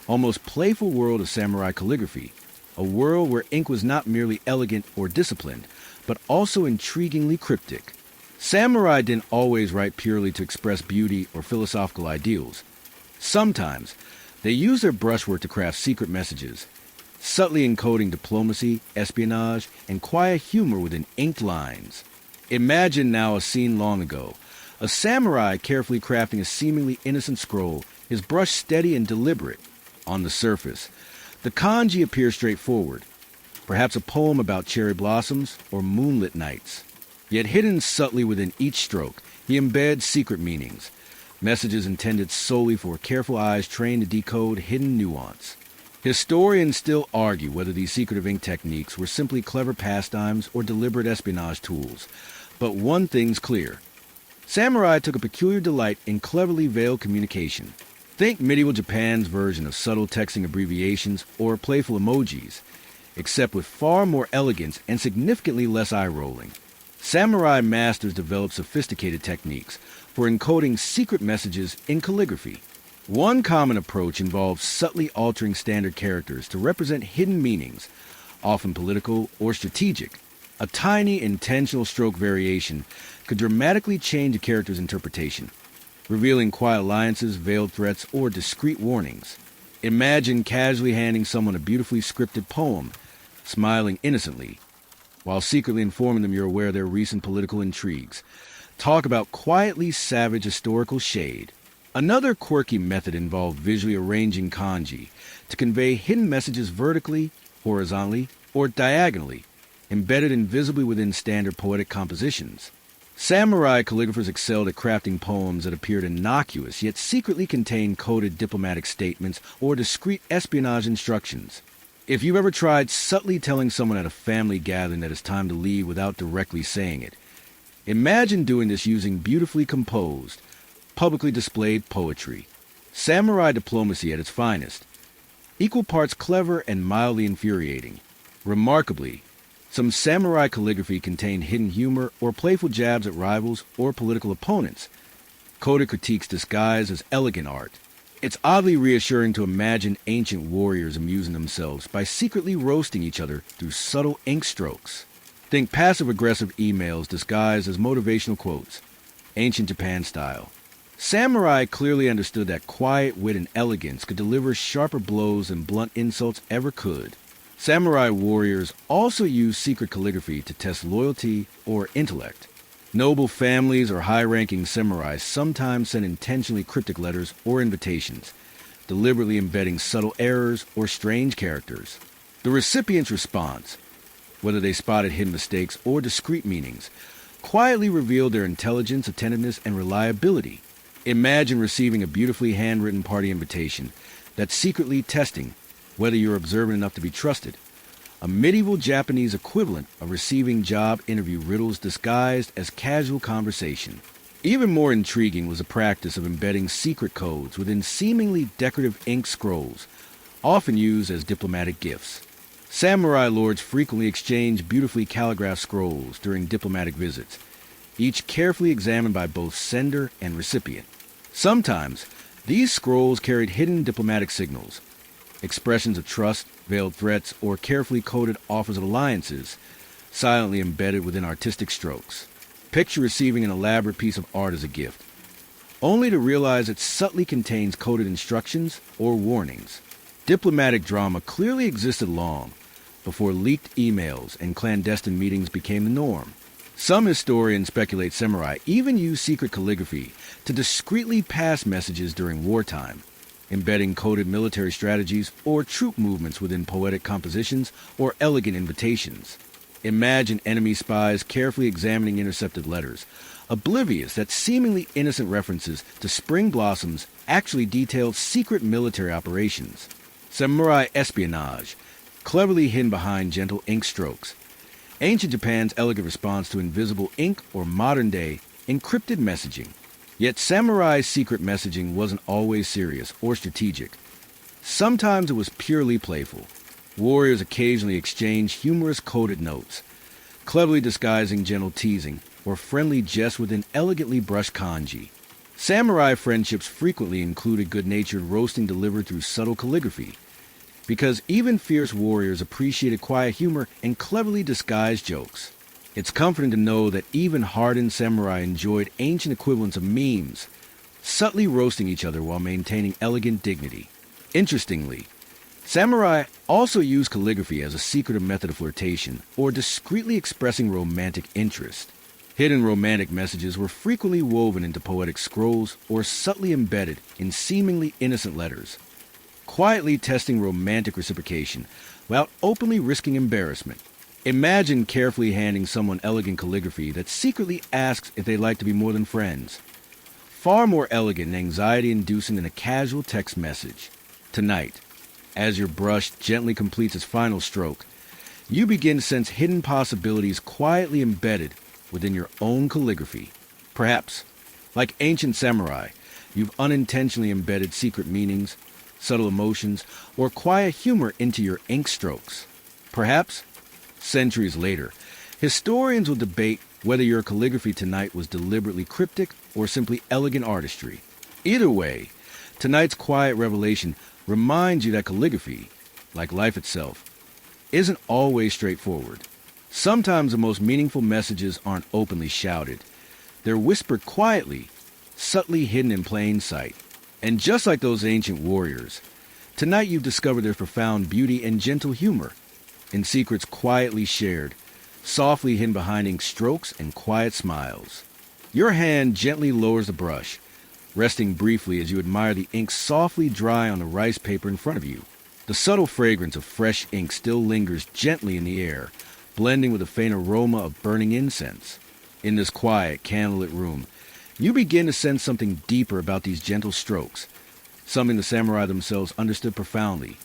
almost playful world of samurai calligraphy, a world where ink was not merely elegant or disciplined, but also intriguingly cryptic. Samurai didn't always write purely to express beauty or philosophical ideals. Sometimes, they used their brushwork to craft secret messages, subtly encoding diplomacy, espionage, and quiet humor within inked lines. Imagine now a scene long ago, a samurai carefully crafting a seemingly innocent scroll, his brush steady and deliberate. On the surface, the kanji appears straightforward, perhaps a poem about cherry blossoms or moonlit nights. Yet hidden subtly within each stroke, he embeds secret meanings, messages intended solely for careful eyes trained to decode hidden nuance. Historians still argue whether these secretive ink techniques were simply clever pastimes or deliberate espionage tools. But one thing's clear. Samurai took a peculiar delight in cleverly veiled communication. Think medieval Japan's version of subtle texting abbreviations or playful emojis, except with far more elegance and significantly less eye-rolling. Samurai masters developed sophisticated techniques for encoding secret messages in calligraphy. One common approach involves subtly altering standard characters to represent hidden meanings, often political or strategic. A tiny, intentional stroke variation could dramatically change a character's interpretation, revealing quiet alliances, veiled threats, or discreet warnings. Imagine casually handing someone a beautifully scripted poem, smiling innocently, while secretly informing them you're aware of their recent political intrigues. Talk about quietly savage historical shade. Another quirky method involved visually arranging kanji to convey hidden messages vertically, horizontally, or diagonally, embedded invisibly within standard poetic compositions. Samurai calligraphers excelled at crafting poems that appeared innocuous yet secretly contained coded diplomatic statements or discreet espionage instructions. If you've ever tried subtly telling someone at a family gathering that it's time to leave without directly saying it, imagine doing this using beautifully composed, publicly displayed poetry. Samurai diplomacy at its finest, equal parts clever and mildly infuriating. Remarkably, some samurai calligraphy contained hidden humor or playful jabs at rivals or political opponents, coded critiques disguised as elegant art. It's oddly reassuring to imagine ancient warriors amusing themselves by secretly roasting each other through subtle ink strokes. Think passive-aggressive emails disguised as motivational quotes, ancient Japan style. Samurai clearly understood that quiet wit and elegance could deliver sharper blows than blunt insults ever could. Samurai warriors also used secret calligraphy to test loyalty or intellect. Noble families or high-ranking samurai sometimes sent intentionally cryptic letters or invitations, deliberately embedding subtle errors or strange characters. The recipient's response, whether they spotted hidden mistakes or discreet meanings, quietly revealed their intelligence, attentiveness, and reliability. Imagine receiving a beautifully handwritten party invitation that's secretly testing whether you're observant enough to be trusted. A medieval Japanese equivalent of receiving job interview riddles disguised as casual conversation. Even more intriguing was the practice of embedding secret codes within seemingly decorative ink scrolls, often used as diplomatic gifts. Samurai lords frequently exchanged beautifully calligraphed scrolls during diplomatic visits, each carefully examined by both sender and recipient. Sometimes, these scrolls carried hidden diplomatic signals, expressions of trust, veiled threats, or carefully coded offers of alliances, silently embedded within artistic strokes. Picture receiving an elaborate piece of art as a gift, only to realize it subtly contains coded instructions or warnings. Diplomatic drama clearly existed long before leaked emails and clandestine meetings became the norm. Some historians speculate samurai even used secret calligraphy to discreetly pass messages during wartime, embedding coded military strategies or troop movements within poetic compositions or elegant invitations. Imagine enemy spies carefully examining intercepted letters, oblivious that seemingly innocent references to spring blossoms actually detailed secret military operations. Samurai espionage, cleverly hidden behind gentle ink strokes. Ancient Japan's elegant response to invisible ink or modern-day encrypted messaging. Yet samurai's secret messaging wasn't always serious or strategic. Sometimes it was purely playful. Warriors occasionally exchanged humorous coded notes, cleverly disguising gentle teasing or friendly jests within elegantly brushed kanji. Samurai friendships frequently included good-natured roasting delivered through subtle calligraphy, because even fierce warriors appreciated quiet humor and cleverly disguised jokes. It's comforting to know that even hardened samurai enjoyed ancient equivalents of memes, subtly roasting each other while maintaining elegant dignity. Interestingly, samurai also used calligraphy as a secretive method of flirtation or discreetly expressing romantic interest. Hidden romantic messages were frequently woven into poetic scrolls or subtly embedded in seemingly innocent letters, quietly testing romantic reciprocation without openly risking embarrassment. Imagine carefully handing someone elegant calligraphy that secretly asks if they'd like to be more than friends. Far more elegant and anxiety-inducing than a casual text message. Tonight, as your brush gently completes its final stroke, you begin to sense hidden possibilities quietly embedded within your own calligraphy. Perhaps, like ancient samurai, you've unintentionally embedded secret meanings, subtle emotions, or quiet humor into your ink strokes. Perhaps, centuries later, historians will debate whether your calligraphy tonight was deliberately cryptic or simply elegant artistry. Either way, tonight's quiet revelation reminds you that calligraphy, like life itself, isn't always straightforward. Sometimes the most meaningful messages aren't openly shouted. They're whispered quietly, subtly hidden in plain sight. And just like those ancient warriors, tonight you've discovered their profound beauty and gentle humor in secrets quietly shared, softly hidden behind ink strokes and quiet smiles. Your hand gently lowers the brush, resting briefly as you admire the ink softly dry on the rice paper in front of you. The subtle fragrance of fresh ink still lingers gently in the air, blending with a faint aroma of burning incense. In this quiet, candlelit room, you begin to sense something deeper about these gentle strokes, something the samurai themselves understood profoundly.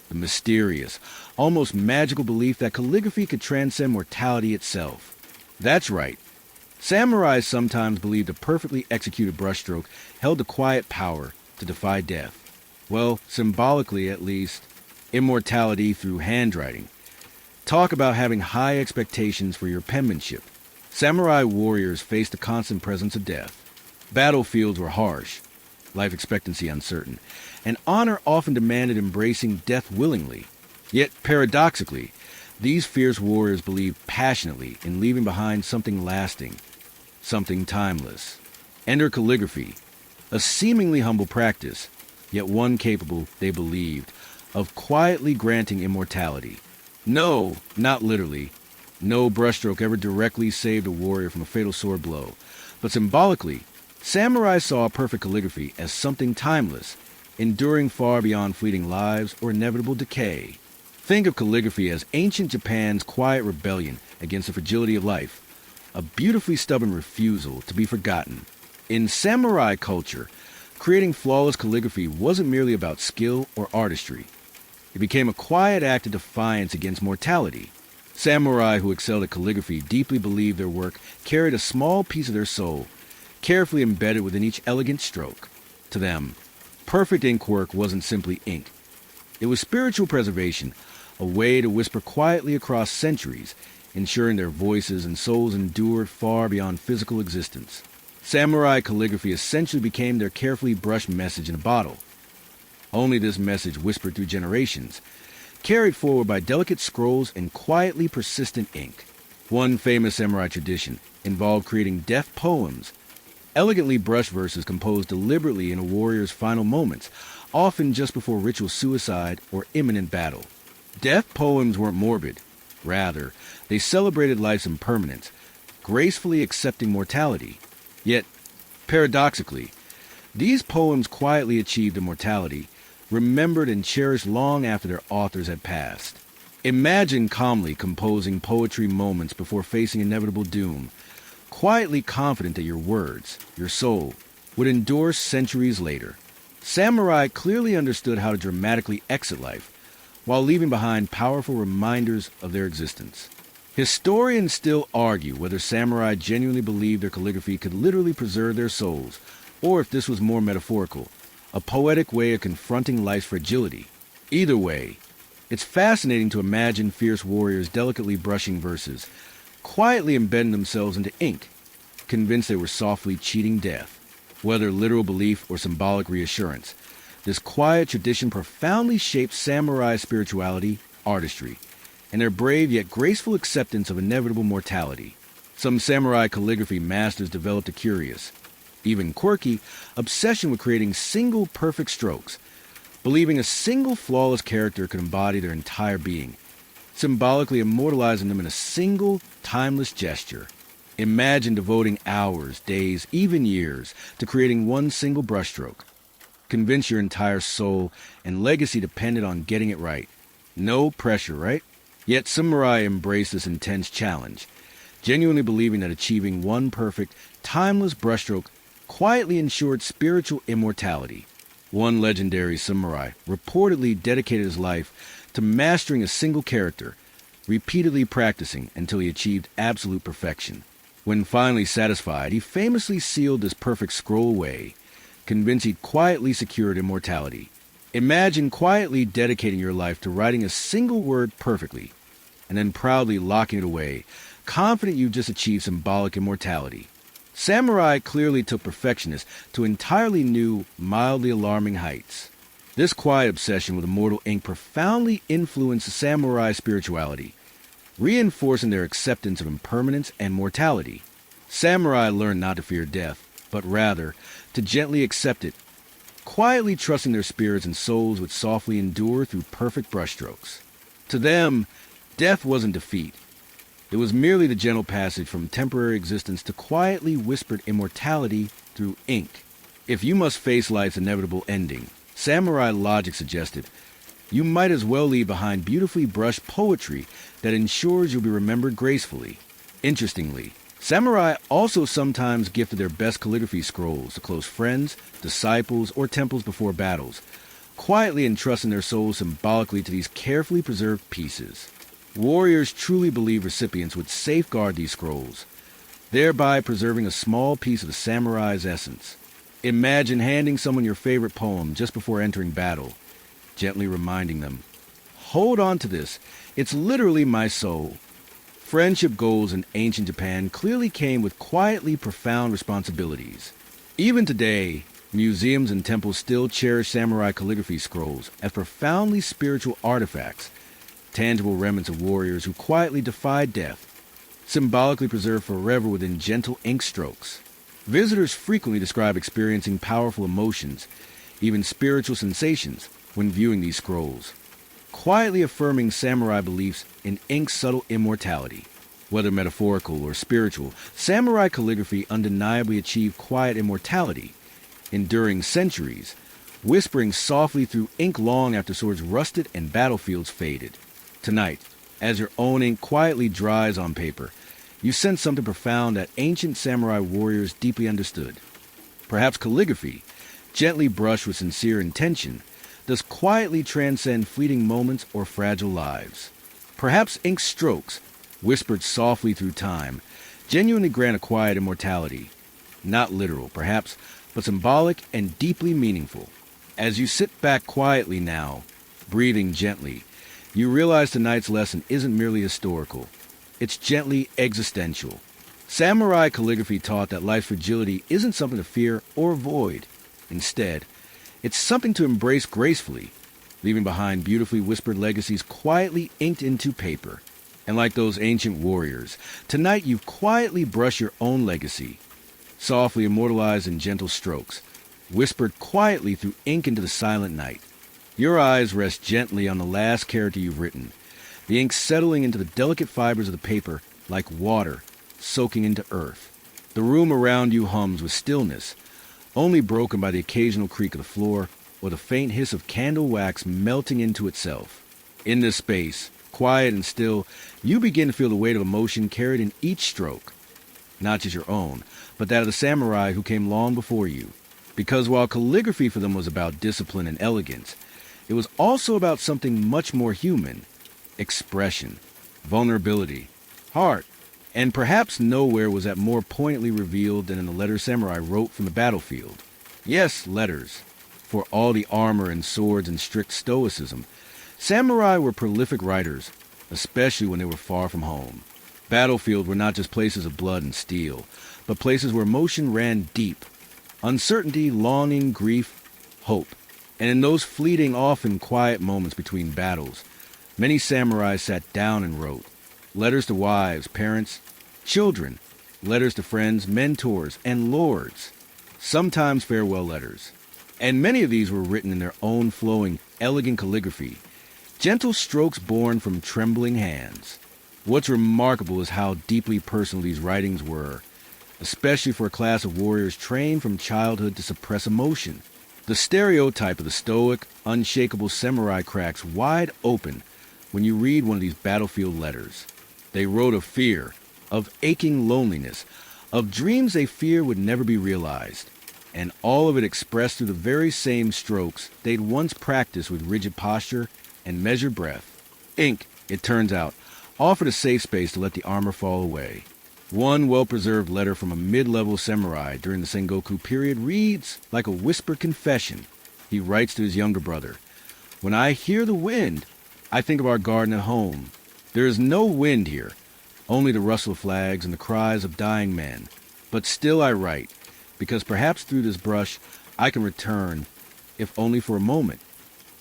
The mysterious, almost magical belief that calligraphy could transcend mortality itself. That's right. Samurai sometimes believed a perfectly executed brushstroke held the quiet power to defy death. Well, symbolically at least, immortality through handwriting. Talk about having high expectations for your penmanship. Samurai warriors faced the constant presence of death. Battlefields were harsh, life expectancy uncertain, and honor often demanded embracing death willingly. Yet, paradoxically, these fierce warriors believed passionately in leaving behind something lasting, something timeless. Enter calligraphy, a seemingly humble practice, yet one capable, they believed, of quietly granting immortality. No, not literally. No brushstroke ever directly saved a warrior from a fatal sword blow. But symbolically, samurai saw perfect calligraphy as something timeless, enduring far beyond fleeting lives or inevitable decay. Think of calligraphy as ancient Japan's quiet rebellion against the fragility of life, a beautifully stubborn refusal to be forgotten. In samurai culture, creating flawless calligraphy wasn't merely about skill or artistry. It became a quiet act of defiance against mortality. Samurai who excelled at calligraphy deeply believed their work carried a small piece of their soul, carefully embedded within each elegant stroke. To them, perfect ink work wasn't simply ink. It was spiritual preservation, a way to whisper quietly across centuries, ensuring their voices and souls endured far beyond physical existence. Samurai calligraphy essentially became their carefully brushed message in a bottle. Only this message whispered through generations, carried forward by delicate scrolls and quietly persistent ink. One famous samurai tradition involved creating death poems, elegantly brushed verses composed deliberately in a warrior's final moments, often just before ritual suicide or imminent battle. Death poems weren't morbid. Rather, they celebrated life's impermanence, gracefully accepting mortality. Yet, paradoxically, these poems quietly achieved immortality, remembered and cherished long after their authors had passed. Imagine calmly composing poetry moments before facing inevitable doom, quietly confident that your words, your soul, would endure centuries later. Samurai clearly understood how to dramatically exit life, while leaving behind powerful reminders of their existence. Historians still argue whether samurai genuinely believed their calligraphy could literally preserve their souls, or if this was more metaphorical, a poetic way of confronting life's fragility. Either way, it's fascinating to imagine fierce warriors delicately brushing verses, quietly embedding themselves into ink, convinced they were softly cheating death. Whether literal belief or symbolic reassurance, this quiet tradition profoundly shaped samurai spirituality, artistry, and their brave yet graceful acceptance of inevitable mortality. Some samurai calligraphy masters developed a curious, even quirky, obsession with creating single perfect strokes, believing a single flawless character could embody their entire being, symbolically immortalizing them in a single, timeless gesture. Imagine devoting hours, days, even years to creating one single brushstroke. Convince your entire soul and legacy depended on getting it right. No pressure, right? Yet samurai embraced this intense challenge, genuinely believing that achieving one perfect, timeless brushstroke quietly ensured spiritual immortality. One legendary samurai reportedly dedicated his life to mastering a single character, repeatedly practicing until he achieved absolute perfection. When finally satisfied, he famously sealed this perfect scroll away, convinced he'd quietly secured immortality. Imagine quietly dedicating your life to writing a single word perfectly, and then proudly locking it away, confident you've just achieved symbolic immortality. Samurai clearly took perfectionists to entirely new, mildly alarming heights. This quiet obsession with immortal ink profoundly influenced the samurai spirituality, reinforcing their acceptance of impermanence and mortality. Samurai learned not to fear death, but rather to gently accept it, quietly trusting their spirits and souls would softly endure through perfect brushstrokes. To them, death wasn't defeat. It was merely the gentle passage from temporary existence to quietly whispered immortality through ink. If you must face life's inevitable ending, samurai logic suggested, you might as well leave behind beautifully brushed poetry that ensures you'll be remembered gracefully. Interestingly, samurai also sometimes gifted their best calligraphy scrolls to close friends, disciples, or temples before battles, quietly entrusting their souls symbolically to these carefully preserved pieces. Warriors truly believed recipients would safeguard these scrolls, thereby preserving a small piece of the samurai's essence. Imagine handing someone your favorite poem just before entering battle, gently reminding them, hold on to this, it's literally my soul. Friendship goals in ancient Japan clearly came with quietly profound responsibilities. Even today, museums and temples still cherish samurai calligraphy scrolls as profoundly spiritual artifacts, tangible remnants of warriors who quietly defied death, symbolically preserved forever within gentle ink strokes. Visitors frequently describe experiencing powerful emotions, even spiritual sensations, when viewing these scrolls, quietly affirming samurai beliefs in ink's subtle immortality. Whether metaphorical or spiritual, samurai calligraphy undeniably achieved quiet immortality, enduring centuries, whispering softly through ink long after swords rusted and battlefields faded. Tonight, as your own ink quietly dries on paper, you sense something profound that ancient samurai warriors deeply understood. Perhaps calligraphy, gently brushed with sincere intention, does quietly transcend fleeting moments or fragile lives. Perhaps ink strokes, whispered softly through time, genuinely grant a quiet immortality. Not literal, perhaps, but symbolic and deeply meaningful. As you sit back quietly now, breathing gently, you realize tonight's lesson isn't merely historical. It's gently existential. Samurai calligraphy taught that life's fragility isn't something to fear or avoid. Instead, it's something to embrace gracefully, leaving behind beautifully whispered legacies quietly inked into paper. And like those ancient warriors, tonight you quietly brush your own legacy, softly immortalized in gentle strokes, whispered quietly through ink into the silent night. Your eyes rest gently on the last character you've written, the ink settling into the delicate fibers of the paper like water soaking into earth. The room around you hums with stillness, only broken by the occasional creak of the floor or the faint hiss of candle wax melting into itself. In this space, quiet and still, you begin to feel the weight of emotion carried in each stroke. Not just your own, but that of the samurai who came long before you. Because while calligraphy for them was about discipline and elegance, it was also about something much more human: expression, vulnerability, heart. And perhaps nowhere was that more poignantly revealed than in the letters samurai wrote from the battlefield. Yes, letters. For all the armor and swords and strict stoicism, samurai were prolific writers, especially when they were far from home. Battlefields were not just places of blood and steel, but places where emotion ran deep. Uncertainty, longing, grief, hope. And in those fleeting, often quiet moments between battles, many samurai sat down and wrote. Letters to wives, parents, children, letters to friends, mentors, and lords. Sometimes farewell letters. And many of these were written in their own flowing, elegant calligraphy, gentle strokes born from trembling hands. What's remarkable is how deeply personal these writings were, especially for a class of warriors trained from childhood to suppress emotion. The stereotype of the stoic, unshakable samurai cracks wide open when you read one of these battlefield letters. They wrote of fear, of aching loneliness, of dreams they fear would never be realized, and all of it expressed through the very same strokes they'd once practiced with rigid posture and measured breath. Ink, it turns out, offered a safe space to let the armor fall away. One well-preserved letter from a mid-level samurai during the Sengoku period reads like a whispered confession. He writes to his younger brother, "When I hear the wind, I think of our garden at home. There is no wind here, only the rustle of flags and the cries of dying men. But still I write, because perhaps through this brush I can return, if only for a moment.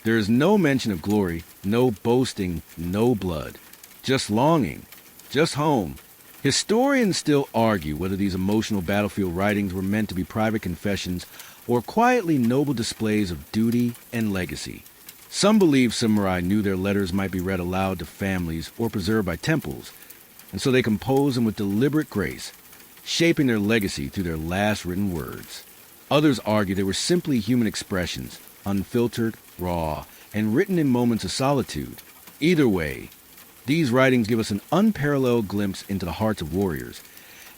There is no mention of glory, no boasting, no blood. Just longing, just home." Historians still argue whether these emotional battlefield writings were meant to be private confessions or quietly noble displays of duty and legacy. Some believe samurai knew their letters might be read aloud to families or preserved by temples, and so they composed them with deliberate grace, shaping their legacy through their last written words. Others argue they were simply human expressions, unfiltered, raw, and written in moments of solitude. Either way, these writings give us an unparalleled glimpse into the hearts of warriors,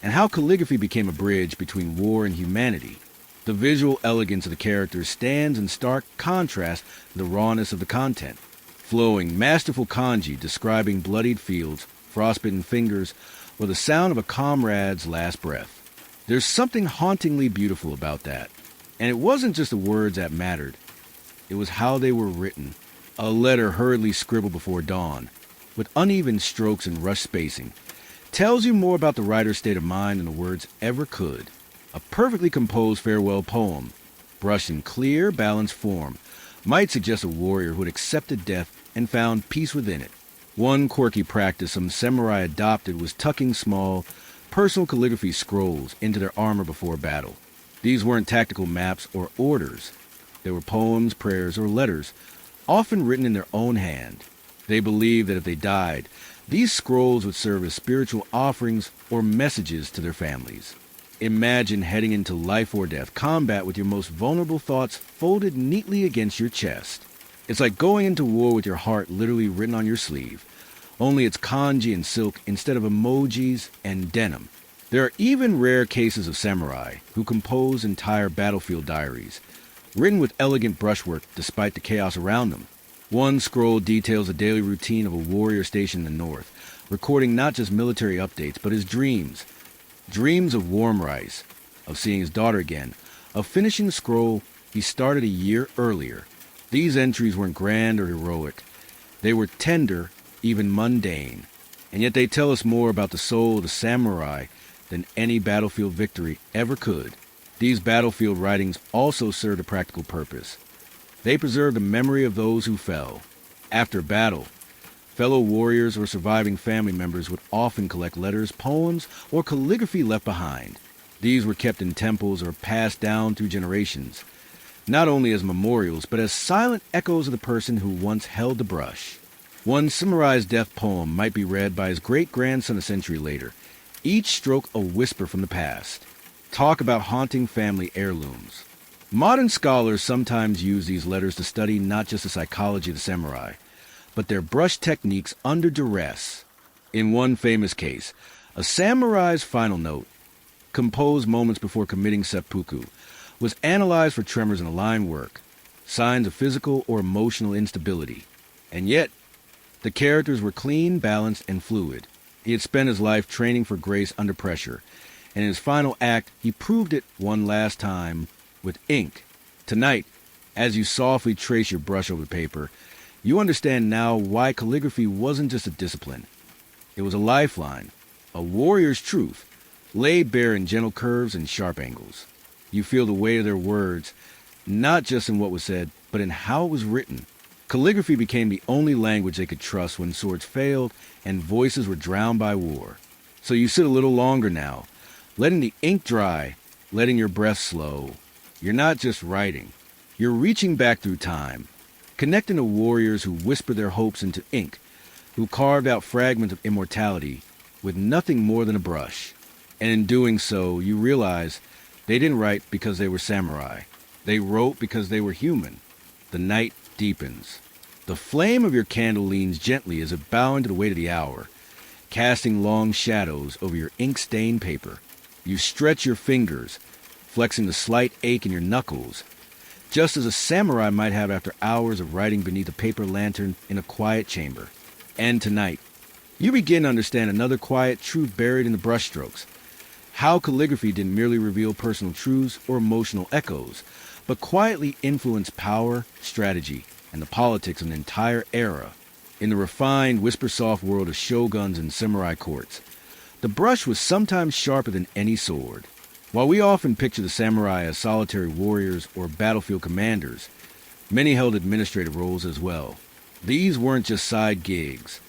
and how calligraphy became a bridge between war and humanity. The visual elegance of the characters stands in stark contrast to the rawness of the content. Flowing, masterful kanji describing bloodied fields, frostbitten fingers, or the sound of a comrade's last breath. There's something hauntingly beautiful about that. And it wasn't just the words that mattered. It was how they were written. A letter hurriedly scribbled before dawn, with uneven strokes and rushed spacing, tells you more about the writer's state of mind than the words ever could. A perfectly composed farewell poem, brushed in clear, balanced form, might suggest a warrior who had accepted death and found peace within it. One quirky practice some samurai adopted was tucking small, personal calligraphy scrolls into their armor before battle. These weren't tactical maps or orders. They were poems, prayers, or letters, often written in their own hand. They believed that if they died, these scrolls would serve as spiritual offerings or messages to their families. Imagine heading into life or death combat with your most vulnerable thoughts folded neatly against your chest. It's like going into war with your heart literally written on your sleeve, only it's kanji and silk instead of emojis and denim. There are even rare cases of samurai who compose entire battlefield diaries, written with elegant brushwork despite the chaos around them. One scroll details the daily routine of a warrior stationed in the north, recording not just military updates, but his dreams. Dreams of warm rice, of seeing his daughter again, of finishing the scroll he started a year earlier. These entries weren't grand or heroic. They were tender, even mundane. And yet they tell us more about the soul of the samurai than any battlefield victory ever could. These battlefield writings also served a practical purpose. They preserved the memory of those who fell. After battle, fellow warriors or surviving family members would often collect letters, poems, or calligraphy left behind. These were kept in temples or passed down through generations, not only as memorials, but as silent echoes of the person who once held the brush. One samurai's death poem might be read by his great-grandson a century later, each stroke a whisper from the past. Talk about haunting family heirlooms. Modern scholars sometimes use these letters to study not just the psychology of the samurai, but their brush techniques under duress. In one famous case, a samurai's final note, composed moments before committing seppuku, was analyzed for tremors in the line work, signs of physical or emotional instability. And yet, the characters were clean, balanced, and fluid. He had spent his life training for grace under pressure, and in his final act, he proved it one last time with ink. Tonight, as you softly trace your brush over the paper, you understand now why calligraphy wasn't just a discipline. It was a lifeline, a warrior's truth, laid bare in gentle curves and sharp angles. You feel the weight of their words, not just in what was said, but in how it was written. Calligraphy became the only language they could trust when swords failed and voices were drowned by war. So you sit a little longer now, letting the ink dry, letting your breath slow. You're not just writing. You're reaching back through time, connecting to warriors who whispered their hopes into ink, who carved out fragments of immortality with nothing more than a brush. And in doing so, you realize they didn't write because they were samurai. They wrote because they were human. The night deepens. The flame of your candle leans gently as it bows into the weight of the hour, casting long shadows over your ink-stained paper. You stretch your fingers, flexing the slight ache in your knuckles, just as a samurai might have after hours of writing beneath a paper lantern in a quiet chamber. And tonight, you begin to understand another quiet truth buried in the brushstrokes. How calligraphy didn't merely reveal personal truths or emotional echoes, but quietly influenced power, strategy, and the politics of an entire era. In the refined, whisper-soft world of shoguns and samurai courts, the brush was sometimes sharper than any sword. While we often picture the samurai as solitary warriors or battlefield commanders, many held administrative roles as well. These weren't just side gigs.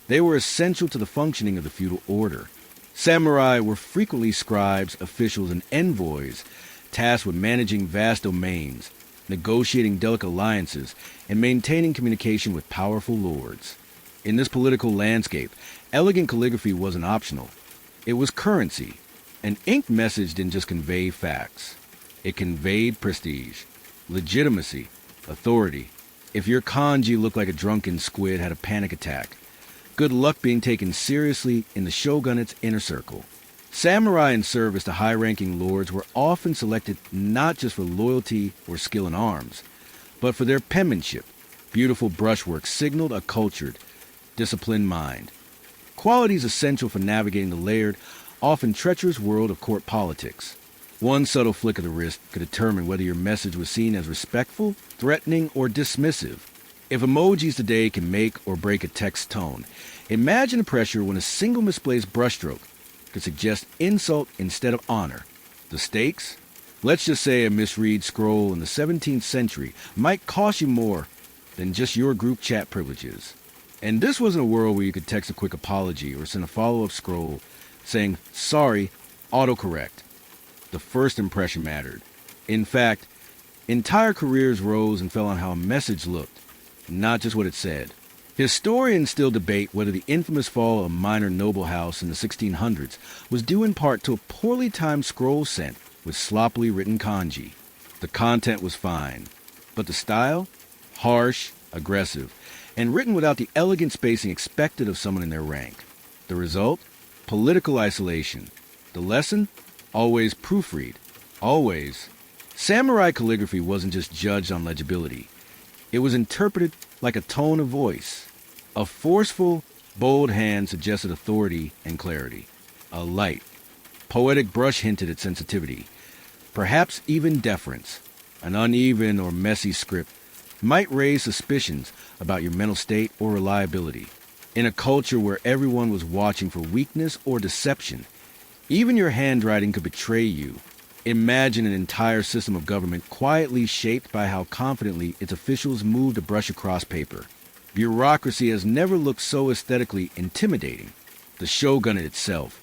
They were essential to the functioning of the feudal order. Samurai were frequently scribes, officials, and envoys, tasked with managing vast domains, negotiating delicate alliances, and maintaining communication with powerful lords. In this political landscape, elegant calligraphy wasn't optional. It was currency. An ink message didn't just convey facts. It conveyed prestige, legitimacy, authority. If your kanji looked like a drunken squid had a panic attack, good luck being taken seriously in the shogunate's inner circle. Samurai in service to high-ranking lords were often selected not just for loyalty or skill in arms, but for their penmanship. Beautiful brushwork signaled a cultured, disciplined mind. Qualities essential for navigating the layered, often treacherous world of court politics. One subtle flick of the wrist could determine whether your message was seen as respectful, threatening, or dismissive. If emojis today can make or break a text tone, imagine the pressure when a single misplaced brushstroke could suggest insult instead of honor. The stakes? Let's just say a misread scroll in the 17th century might cost you more than just your group chat privileges. And this wasn't a world where you could text a quick apology or send a follow-up scroll saying, "Sorry, autocorrect." The first impression mattered. In fact, entire careers rose and fell on how a message looked, not just what it said. Historians still debate whether the infamous fall of a minor noble house in the 1600s was due in part to a poorly timed scroll sent with sloppily written kanji. The content was fine, but the style? Harsh, aggressive, and written without the elegant spacing expected of someone in their rank. The result? Political isolation. The lesson? Always proofread. Always. Samurai calligraphy wasn't just judged on legibility. It was interpreted like a tone of voice. A forceful, bold hand suggested authority and clarity. A light, poetic brush hinted at sensitivity. Perhaps even deference. An uneven or messy script might raise suspicions about your mental state or reliability. In a culture where everyone was watching for weakness or deception, even your handwriting could betray you. Imagine an entire system of government quietly shaped by how confidently its officials moved a brush across paper. Bureaucracy has never looked so aesthetically intimidating. The shogunate itself,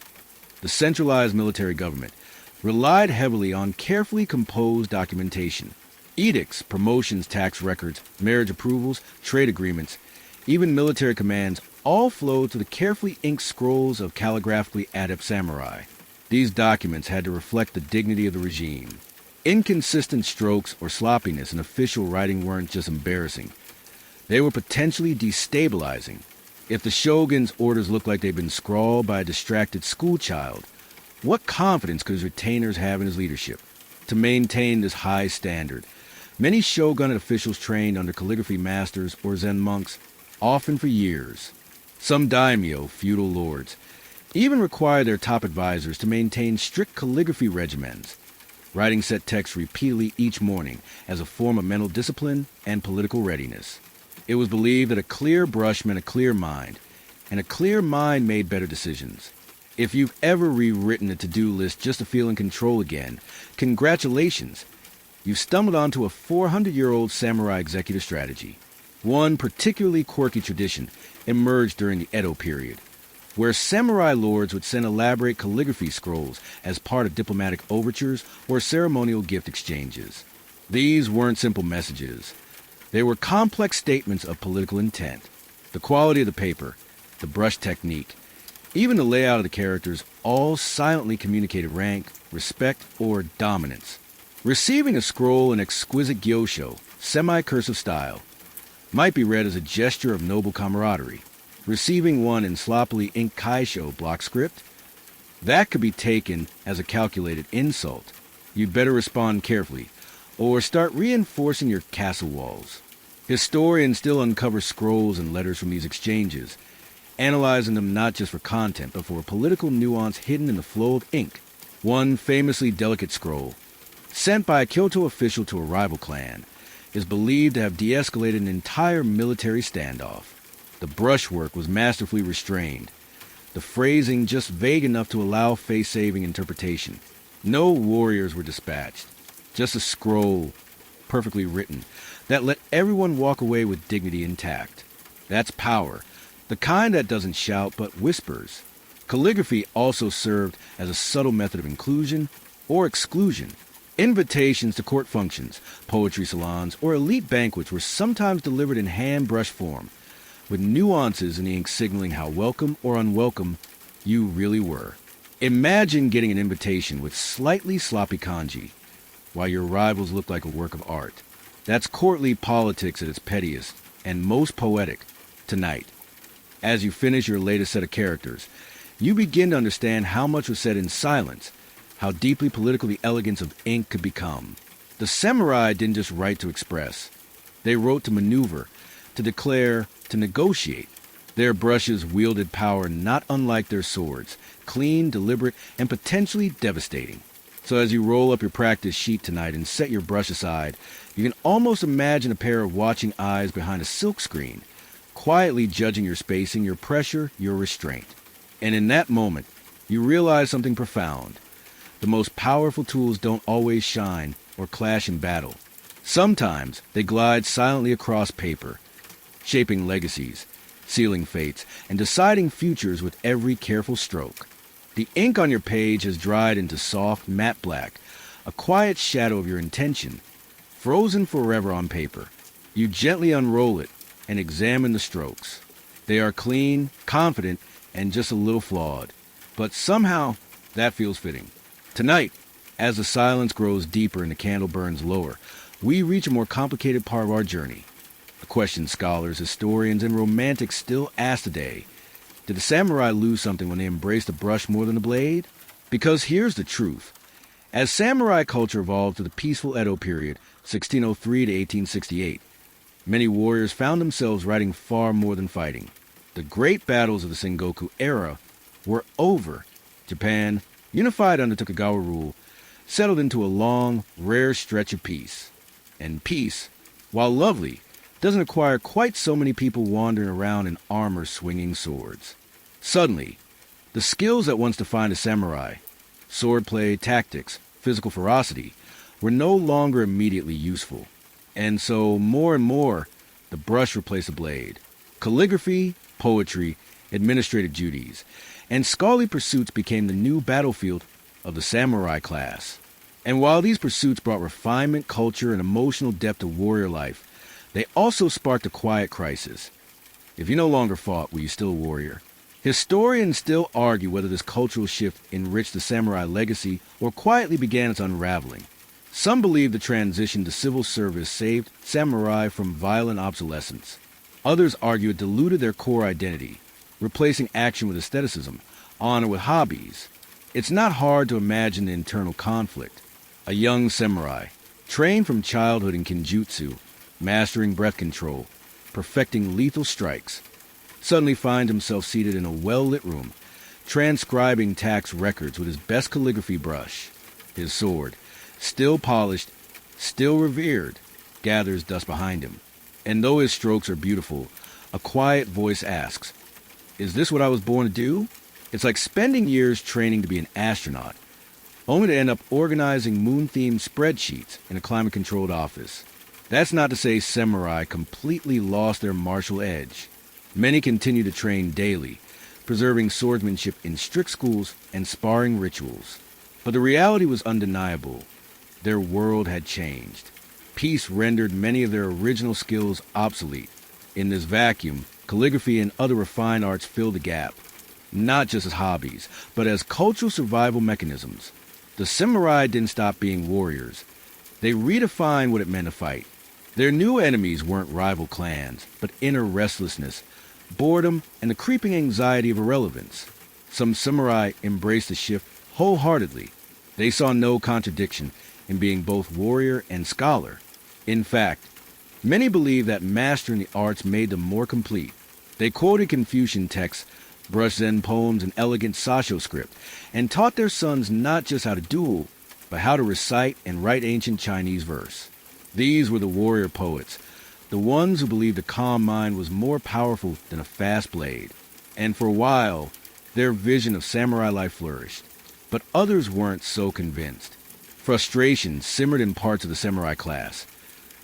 the centralized military government, relied heavily on carefully composed documentation. Edicts, promotions, tax records, marriage approvals, trade agreements, even military commands all flowed to the carefully inked scrolls of calligraphically adept samurai. These documents had to reflect the dignity of the regime. Inconsistent strokes or sloppiness in official writing weren't just embarrassing. They were potentially destabilizing. If the shogun's orders looked like they'd been scrawled by a distracted schoolchild, what confidence could his retainers have in his leadership? To maintain this high standard, many shogunate officials trained under calligraphy masters or Zen monks, often for years. Some daimyo, feudal lords, even required their top advisors to maintain strict calligraphy regimens, writing set text repeatedly each morning as a form of mental discipline and political readiness. It was believed that a clear brush meant a clear mind, and a clear mind made better decisions. If you've ever rewritten a to-do list just to feel in control again, congratulations! You've stumbled onto a 400-year-old samurai executive strategy. One particularly quirky tradition emerged during the Edo period, where samurai lords would send elaborate calligraphy scrolls as part of diplomatic overtures or ceremonial gift exchanges. These weren't simple messages. They were complex statements of political intent. The quality of the paper, the brush technique, even the layout of the characters all silently communicated rank, respect, or dominance. Receiving a scroll in exquisite gyosho, semi-cursive style, might be read as a gesture of noble camaraderie. Receiving one in sloppily inked kaisho block script, that could be taken as a calculated insult. You'd better respond carefully, or start reinforcing your castle walls. Historians still uncover scrolls and letters from these exchanges, analyzing them not just for content, but for a political nuance hidden in the flow of ink. One famously delicate scroll, sent by a Kyoto official to a rival clan, is believed to have de-escalated an entire military standoff. The brushwork was masterfully restrained, the phrasing just vague enough to allow face-saving interpretation. No warriors were dispatched, just a scroll, perfectly written, that let everyone walk away with dignity intact. That's power, the kind that doesn't shout but whispers. Calligraphy also served as a subtle method of inclusion or exclusion. Invitations to court functions, poetry salons, or elite banquets were sometimes delivered in hand-brush form, with nuances in the ink signaling how welcome or unwelcome you really were. Imagine getting an invitation with slightly sloppy kanji, while your rivals look like a work of art. That's courtly politics at its pettiest and most poetic tonight. As you finish your latest set of characters, you begin to understand how much was said in silence, how deeply political the elegance of ink could become. The samurai didn't just write to express. They wrote to maneuver, to declare, to negotiate. Their brushes wielded power not unlike their swords, clean, deliberate, and potentially devastating. So as you roll up your practice sheet tonight and set your brush aside, you can almost imagine a pair of watching eyes behind a silk screen, quietly judging your spacing, your pressure, your restraint. And in that moment, you realize something profound. The most powerful tools don't always shine or clash in battle. Sometimes they glide silently across paper, shaping legacies, sealing fates, and deciding futures with every careful stroke. The ink on your page has dried into soft, matte black, a quiet shadow of your intention, frozen forever on paper. You gently unroll it and examine the strokes. They are clean, confident, and just a little flawed. But somehow, that feels fitting. Tonight, as the silence grows deeper and the candle burns lower, we reach a more complicated part of our journey. A question scholars, historians, and romantics still ask today. Did the samurai lose something when they embraced the brush more than the blade? Because here's the truth. As samurai culture evolved to the peaceful Edo period, 1603 to 1868, many warriors found themselves writing far more than fighting. The great battles of the Sengoku era were over. Japan, unified under Tokugawa rule, settled into a long, rare stretch of peace. And peace, while lovely, doesn't require quite so many people wandering around in armor swinging swords. Suddenly, the skills that once defined a samurai, swordplay, tactics, physical ferocity, were no longer immediately useful. And so, more and more, the brush replaced the blade. Calligraphy, poetry, administrative duties, and scholarly pursuits became the new battlefield of the samurai class. And while these pursuits brought refinement, culture, and emotional depth to warrior life, they also sparked a quiet crisis. If you no longer fought, were you still a warrior? Historians still argue whether this cultural shift enriched the samurai legacy or quietly began its unraveling. Some believe the transition to civil service saved samurai from violent obsolescence. Others argue it diluted their core identity, replacing action with aestheticism, honor with hobbies. It's not hard to imagine the internal conflict. A young samurai, trained from childhood in kenjutsu, mastering breath control, perfecting lethal strikes, suddenly finds himself seated in a well-lit room, transcribing tax records with his best calligraphy brush. His sword, still polished, still revered, gathers dust behind him. And though his strokes are beautiful, a quiet voice asks, "Is this what I was born to do?" It's like spending years training to be an astronaut, only to end up organizing moon-themed spreadsheets in a climate-controlled office. That's not to say samurai completely lost their martial edge. Many continue to train daily, preserving swordsmanship in strict schools and sparring rituals. But the reality was undeniable. Their world had changed. Peace rendered many of their original skills obsolete. In this vacuum, calligraphy and other refined arts fill the gap, not just as hobbies, but as cultural survival mechanisms. The samurai didn't stop being warriors. They redefined what it meant to fight. Their new enemies weren't rival clans, but inner restlessness, boredom, and the creeping anxiety of irrelevance. Some samurai embraced the shift wholeheartedly. They saw no contradiction in being both warrior and scholar. In fact, many believe that mastering the arts made them more complete. They quoted Confucian texts, brushed Zen poems and elegant Sasho script, and taught their sons not just how to duel, but how to recite and write ancient Chinese verse. These were the warrior poets, the ones who believed a calm mind was more powerful than a fast blade. And for a while, their vision of samurai life flourished. But others weren't so convinced. Frustration simmered in parts of the samurai class,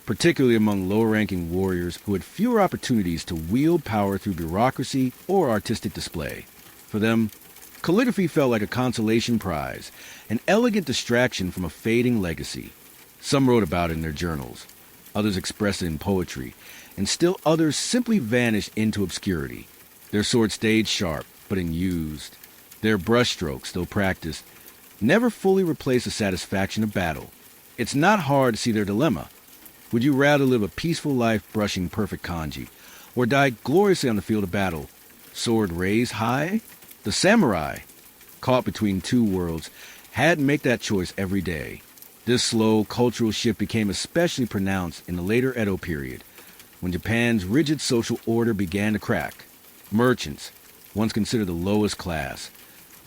particularly among lower-ranking warriors who had fewer opportunities to wield power through bureaucracy or artistic display. For them, calligraphy felt like a consolation prize, an elegant distraction from a fading legacy. Some wrote about it in their journals, others expressed it in poetry, and still others simply vanished into obscurity. Their swords stayed sharp, but unused. Their brushstrokes, though practiced, never fully replaced the satisfaction of battle. It's not hard to see their dilemma. Would you rather live a peaceful life brushing perfect kanji, or die gloriously on the field of battle, sword raised high? The samurai, caught between two worlds, had to make that choice every day. This slow cultural shift became especially pronounced in the later Edo period, when Japan's rigid social order began to crack. Merchants, once considered the lowest class,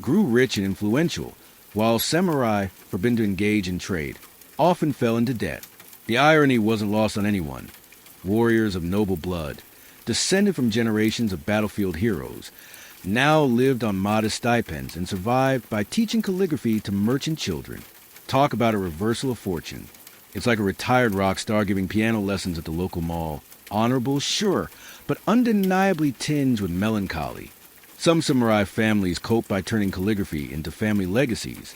grew rich and influential, while samurai, forbidden to engage in trade, often fell into debt. The irony wasn't lost on anyone. Warriors of noble blood, descended from generations of battlefield heroes, now lived on modest stipends and survived by teaching calligraphy to merchant children. Talk about a reversal of fortune. It's like a retired rock star giving piano lessons at the local mall. Honorable, sure, but undeniably tinged with melancholy. Some samurai families cope by turning calligraphy into family legacies,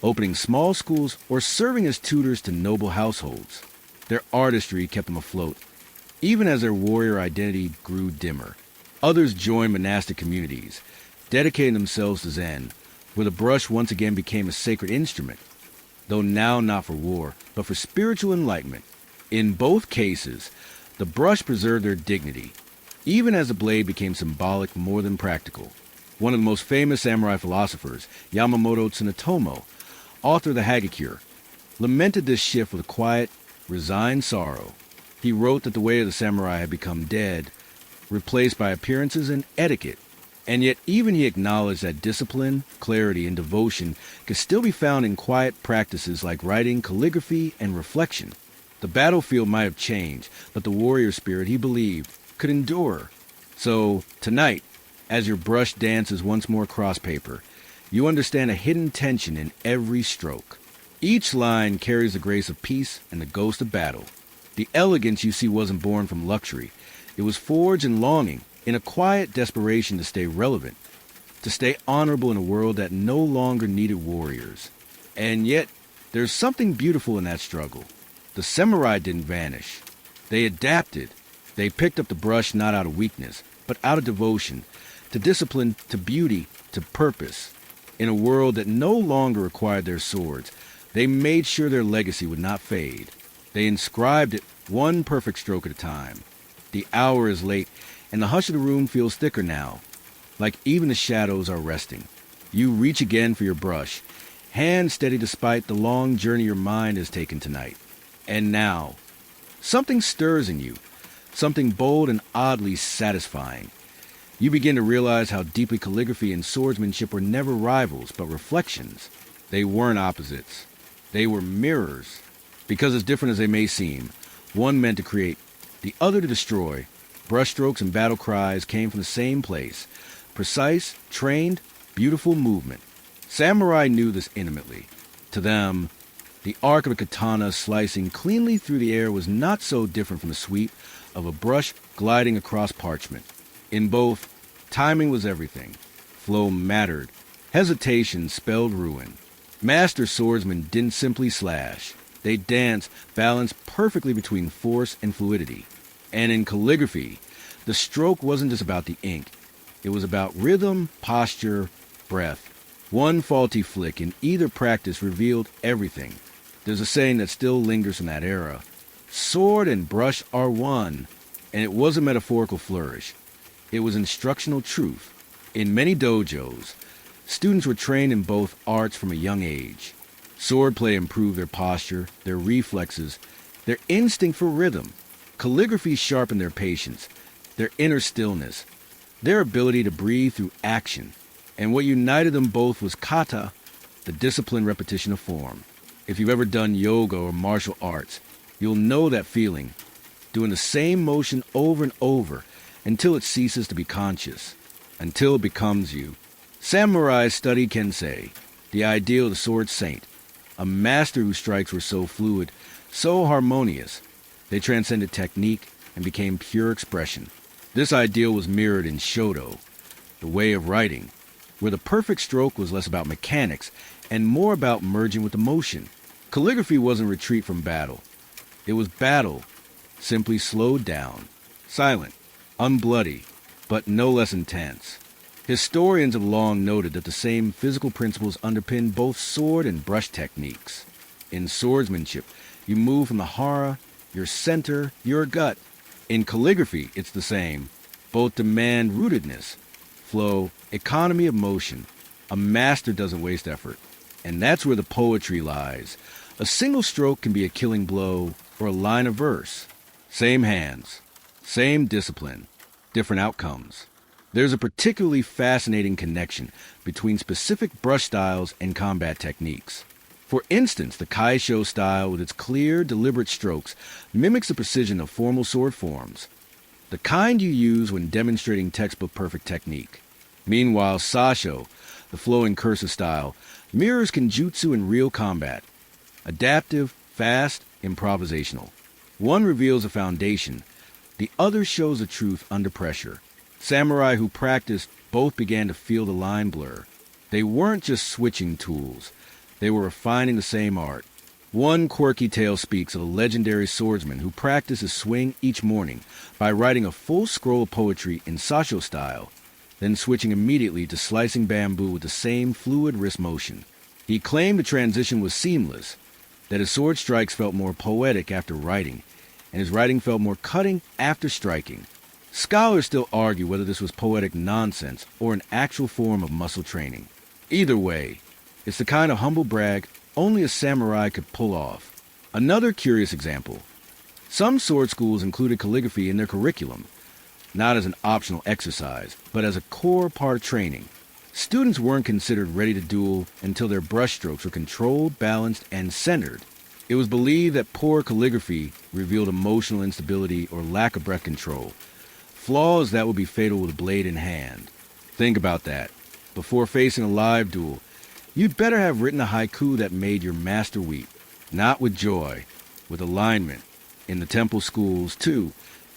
opening small schools or serving as tutors to noble households. Their artistry kept them afloat, even as their warrior identity grew dimmer. Others joined monastic communities, dedicating themselves to Zen, where the brush once again became a sacred instrument, though now not for war, but for spiritual enlightenment. In both cases, the brush preserved their dignity, even as the blade became symbolic more than practical. One of the most famous samurai philosophers, Yamamoto Tsunetomo, author of the Hagakure, lamented this shift with a quiet, resigned sorrow. He wrote that the way of the samurai had become dead, replaced by appearances and etiquette, and yet even he acknowledged that discipline, clarity, and devotion could still be found in quiet practices like writing, calligraphy, and reflection. The battlefield might have changed, but the warrior spirit, he believed, could endure. So, tonight, as your brush dances once more across paper, you understand a hidden tension in every stroke. Each line carries the grace of peace and the ghost of battle. The elegance you see wasn't born from luxury. It was forged in longing, in a quiet desperation to stay relevant, to stay honorable in a world that no longer needed warriors. And yet, there's something beautiful in that struggle. The samurai didn't vanish. They adapted. They picked up the brush not out of weakness, but out of devotion, to discipline, to beauty, to purpose. In a world that no longer required their swords, they made sure their legacy would not fade. They inscribed it one perfect stroke at a time. The hour is late, and the hush of the room feels thicker now, like even the shadows are resting. You reach again for your brush, hand steady despite the long journey your mind has taken tonight. And now, something stirs in you, something bold and oddly satisfying. You begin to realize how deeply calligraphy and swordsmanship were never rivals, but reflections. They weren't opposites. They were mirrors. Because as different as they may seem, one meant to create, the other to destroy. Brushstrokes and battle cries came from the same place. Precise, trained, beautiful movement. Samurai knew this intimately. To them, the arc of a katana slicing cleanly through the air was not so different from the sweep of a brush gliding across parchment. In both, timing was everything. Flow mattered. Hesitation spelled ruin. Master swordsmen didn't simply slash. They danced, balanced perfectly between force and fluidity. And in calligraphy, the stroke wasn't just about the ink. It was about rhythm, posture, breath. One faulty flick in either practice revealed everything. There's a saying that still lingers from that era. Sword and brush are one. And it was a metaphorical flourish. It was instructional truth. In many dojos, students were trained in both arts from a young age. Swordplay improved their posture, their reflexes, their instinct for rhythm. Calligraphy sharpened their patience, their inner stillness, their ability to breathe through action. And what united them both was kata, the disciplined repetition of form. If you've ever done yoga or martial arts, you'll know that feeling, doing the same motion over and over until it ceases to be conscious, until it becomes you. Samurai studied kensei, the ideal of the sword saint, a master whose strikes were so fluid, so harmonious. They transcended technique and became pure expression. This ideal was mirrored in shodo, the way of writing, where the perfect stroke was less about mechanics and more about merging with emotion. Calligraphy wasn't retreat from battle. It was battle, simply slowed down, silent, unbloody, but no less intense. Historians have long noted that the same physical principles underpin both sword and brush techniques. In swordsmanship, you move from the hara, your center, your gut. In calligraphy, it's the same. Both demand rootedness, flow, economy of motion. A master doesn't waste effort. And that's where the poetry lies. A single stroke can be a killing blow or a line of verse. Same hands, same discipline, different outcomes. There's a particularly fascinating connection between specific brush styles and combat techniques. For instance, the Kaisho style, with its clear, deliberate strokes, mimics the precision of formal sword forms, the kind you use when demonstrating textbook-perfect technique. Meanwhile, Sasho, the flowing cursive style, mirrors Kenjutsu in real combat, adaptive, fast, improvisational. One reveals a foundation, the other shows the truth under pressure. Samurai who practiced both began to feel the line blur. They weren't just switching tools. They were refining the same art. One quirky tale speaks of a legendary swordsman who practiced his swing each morning by writing a full scroll of poetry in Sasho style, then switching immediately to slicing bamboo with the same fluid wrist motion. He claimed the transition was seamless, that his sword strikes felt more poetic after writing, and his writing felt more cutting after striking. Scholars still argue whether this was poetic nonsense or an actual form of muscle training. Either way, it's the kind of humble brag only a samurai could pull off. Another curious example. Some sword schools included calligraphy in their curriculum, not as an optional exercise, but as a core part of training. Students weren't considered ready to duel until their brushstrokes were controlled, balanced, and centered. It was believed that poor calligraphy revealed emotional instability or lack of breath control, flaws that would be fatal with a blade in hand. Think about that. Before facing a live duel, you'd better have written a haiku that made your master weep, not with joy, with alignment. In the temple schools, too,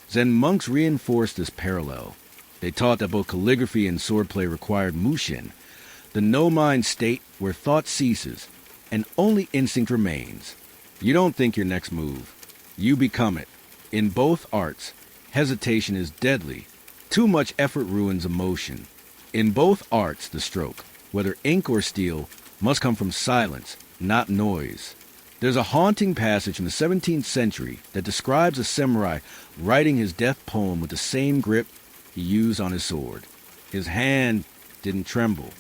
Zen monks reinforced this parallel. They taught that both calligraphy and swordplay required mushin, the no-mind state where thought ceases and only instinct remains. You don't think your next move. You become it. In both arts, hesitation is deadly. Too much effort ruins emotion. In both arts, the stroke, whether ink or steel, must come from silence, not noise. There's a haunting passage from the 17th century that describes a samurai writing his death poem with the same grip he used on his sword. His hand didn't tremble.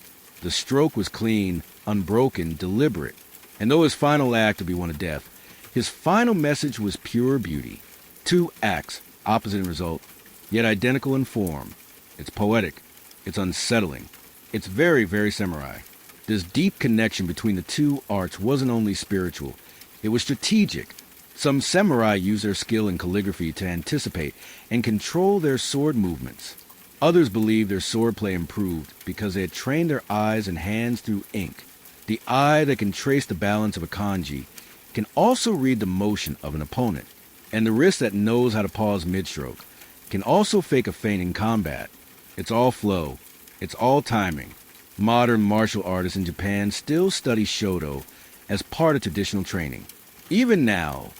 The stroke was clean, unbroken, deliberate. And though his final act would be one of death, his final message was pure beauty. Two acts, opposite in result, yet identical in form. It's poetic. It's unsettling. It's very, very samurai. This deep connection between the two arts wasn't only spiritual, it was strategic. Some samurai used their skill in calligraphy to anticipate and control their sword movements. Others believed their swordplay improved because they had trained their eyes and hands through ink. The eye that can trace the balance of a kanji can also read the motion of an opponent. And the wrist that knows how to pause mid-stroke can also fake a feint in combat. It's all flow. It's all timing. Modern martial artists in Japan still study Shodo as part of traditional training. Even now,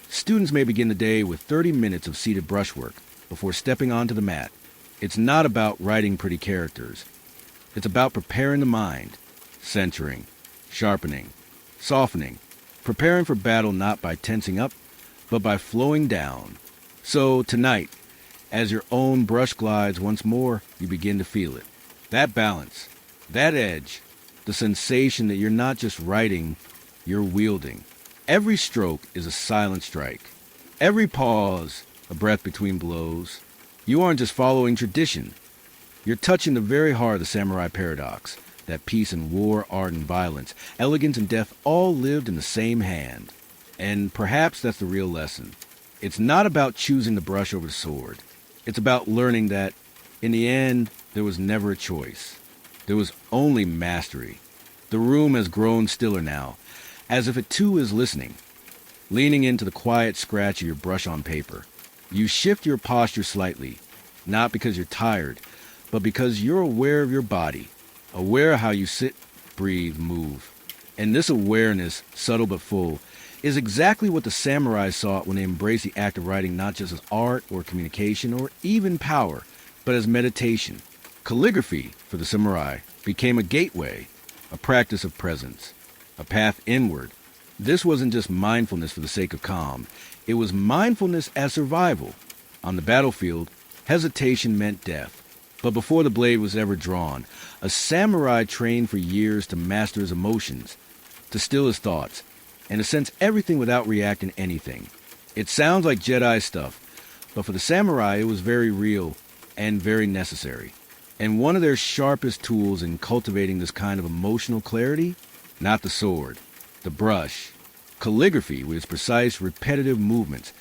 students may begin the day with 30 minutes of seated brushwork before stepping onto the mat. It's not about writing pretty characters. It's about preparing the mind, centering, sharpening, softening, preparing for battle not by tensing up, but by flowing down. So tonight, as your own brush glides once more, you begin to feel it. That balance, that edge, the sensation that you're not just writing, you're wielding. Every stroke is a silent strike. Every pause, a breath between blows. You aren't just following tradition. You're touching the very heart of the samurai paradox, that peace and war, art and violence, elegance and death all lived in the same hand. And perhaps that's the real lesson. It's not about choosing the brush over the sword. It's about learning that, in the end, there was never a choice. There was only mastery. The room has grown stiller now, as if it too is listening, leaning into the quiet scratch of your brush on paper. You shift your posture slightly, not because you're tired, but because you're aware of your body, aware of how you sit, breathe, move. And this awareness, subtle but full, is exactly what the samurai sought when they embraced the act of writing not just as art or communication or even power, but as meditation. Calligraphy, for the samurai, became a gateway, a practice of presence, a path inward. This wasn't just mindfulness for the sake of calm. It was mindfulness as survival. On the battlefield, hesitation meant death. But before the blade was ever drawn, a samurai trained for years to master his emotions, to still his thoughts, and to sense everything without reacting to anything. It sounds like Jedi stuff, but for the samurai it was very real and very necessary. And one of their sharpest tools in cultivating this kind of emotional clarity? Not the sword, the brush. Calligraphy, with its precise, repetitive movements,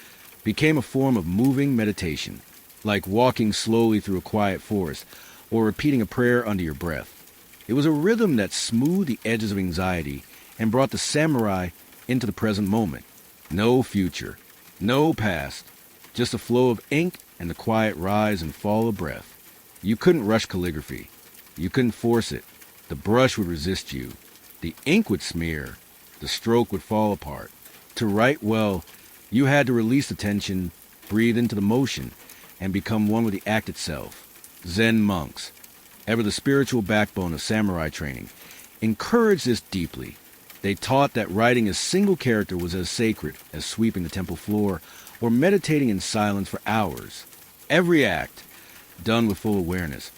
became a form of moving meditation, like walking slowly through a quiet forest or repeating a prayer under your breath. It was a rhythm that smoothed the edges of anxiety and brought the samurai into the present moment. No future, no past, just a flow of ink and the quiet rise and fall of breath. You couldn't rush calligraphy. You couldn't force it. The brush would resist you. The ink would smear. The stroke would fall apart. To write well, you had to release the tension, breathe into the motion, and become one with the act itself. Zen monks, ever the spiritual backbone of samurai training, encouraged this deeply. They taught that writing a single character was as sacred as sweeping the temple floor or meditating in silence for hours. Every act, done with full awareness,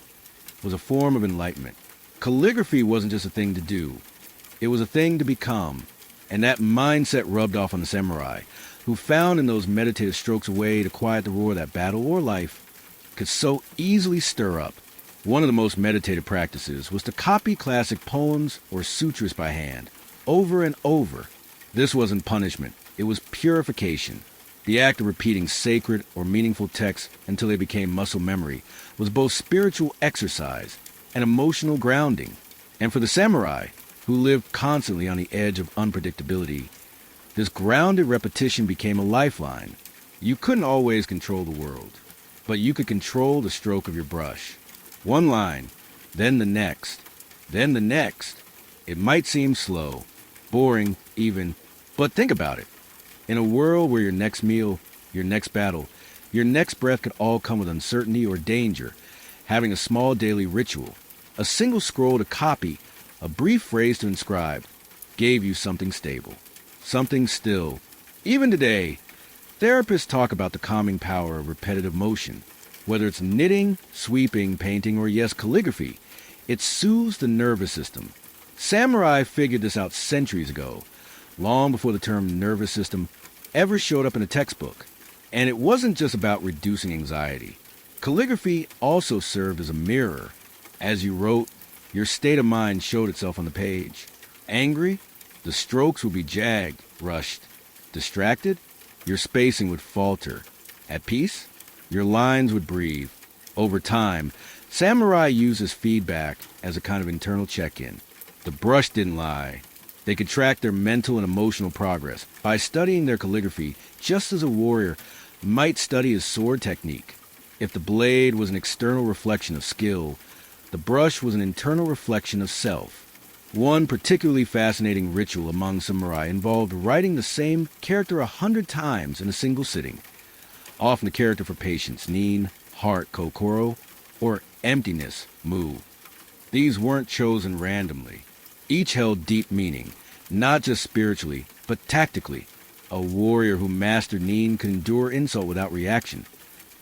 was a form of enlightenment. Calligraphy wasn't just a thing to do. It was a thing to become, and that mindset rubbed off on the samurai, who found in those meditative strokes a way to quiet the roar that battle or life could so easily stir up. One of the most meditative practices was to copy classic poems or sutras by hand, over and over. This wasn't punishment. It was purification. The act of repeating sacred or meaningful texts until they became muscle memory was both spiritual exercise and emotional grounding. And for the samurai, who lived constantly on the edge of unpredictability, this grounded repetition became a lifeline. You couldn't always control the world, but you could control the stroke of your brush. One line, then the next, then the next. It might seem slow, boring even, but think about it. In a world where your next meal, your next battle, your next breath could all come with uncertainty or danger, having a small daily ritual, a single scroll to copy, a brief phrase to inscribe, gave you something stable, something still. Even today, therapists talk about the calming power of repetitive motion. Whether it's knitting, sweeping, painting, or yes, calligraphy, it soothes the nervous system. Samurai figured this out centuries ago, long before the term nervous system ever showed up in a textbook. And it wasn't just about reducing anxiety. Calligraphy also served as a mirror. As you wrote, your state of mind showed itself on the page. Angry? The strokes would be jagged, rushed. Distracted? Your spacing would falter. At peace? Your lines would breathe. Over time, samurai uses feedback as a kind of internal check-in. The brush didn't lie. They could track their mental and emotional progress by studying their calligraphy, just as a warrior might study his sword technique. If the blade was an external reflection of skill, the brush was an internal reflection of self. One particularly fascinating ritual among samurai involved writing the same character 100 times in a single sitting. Often the character for patience, nin, heart, kokoro, or emptiness, mu. These weren't chosen randomly. Each held deep meaning, not just spiritually, but tactically. A warrior who mastered nin could endure insult without reaction,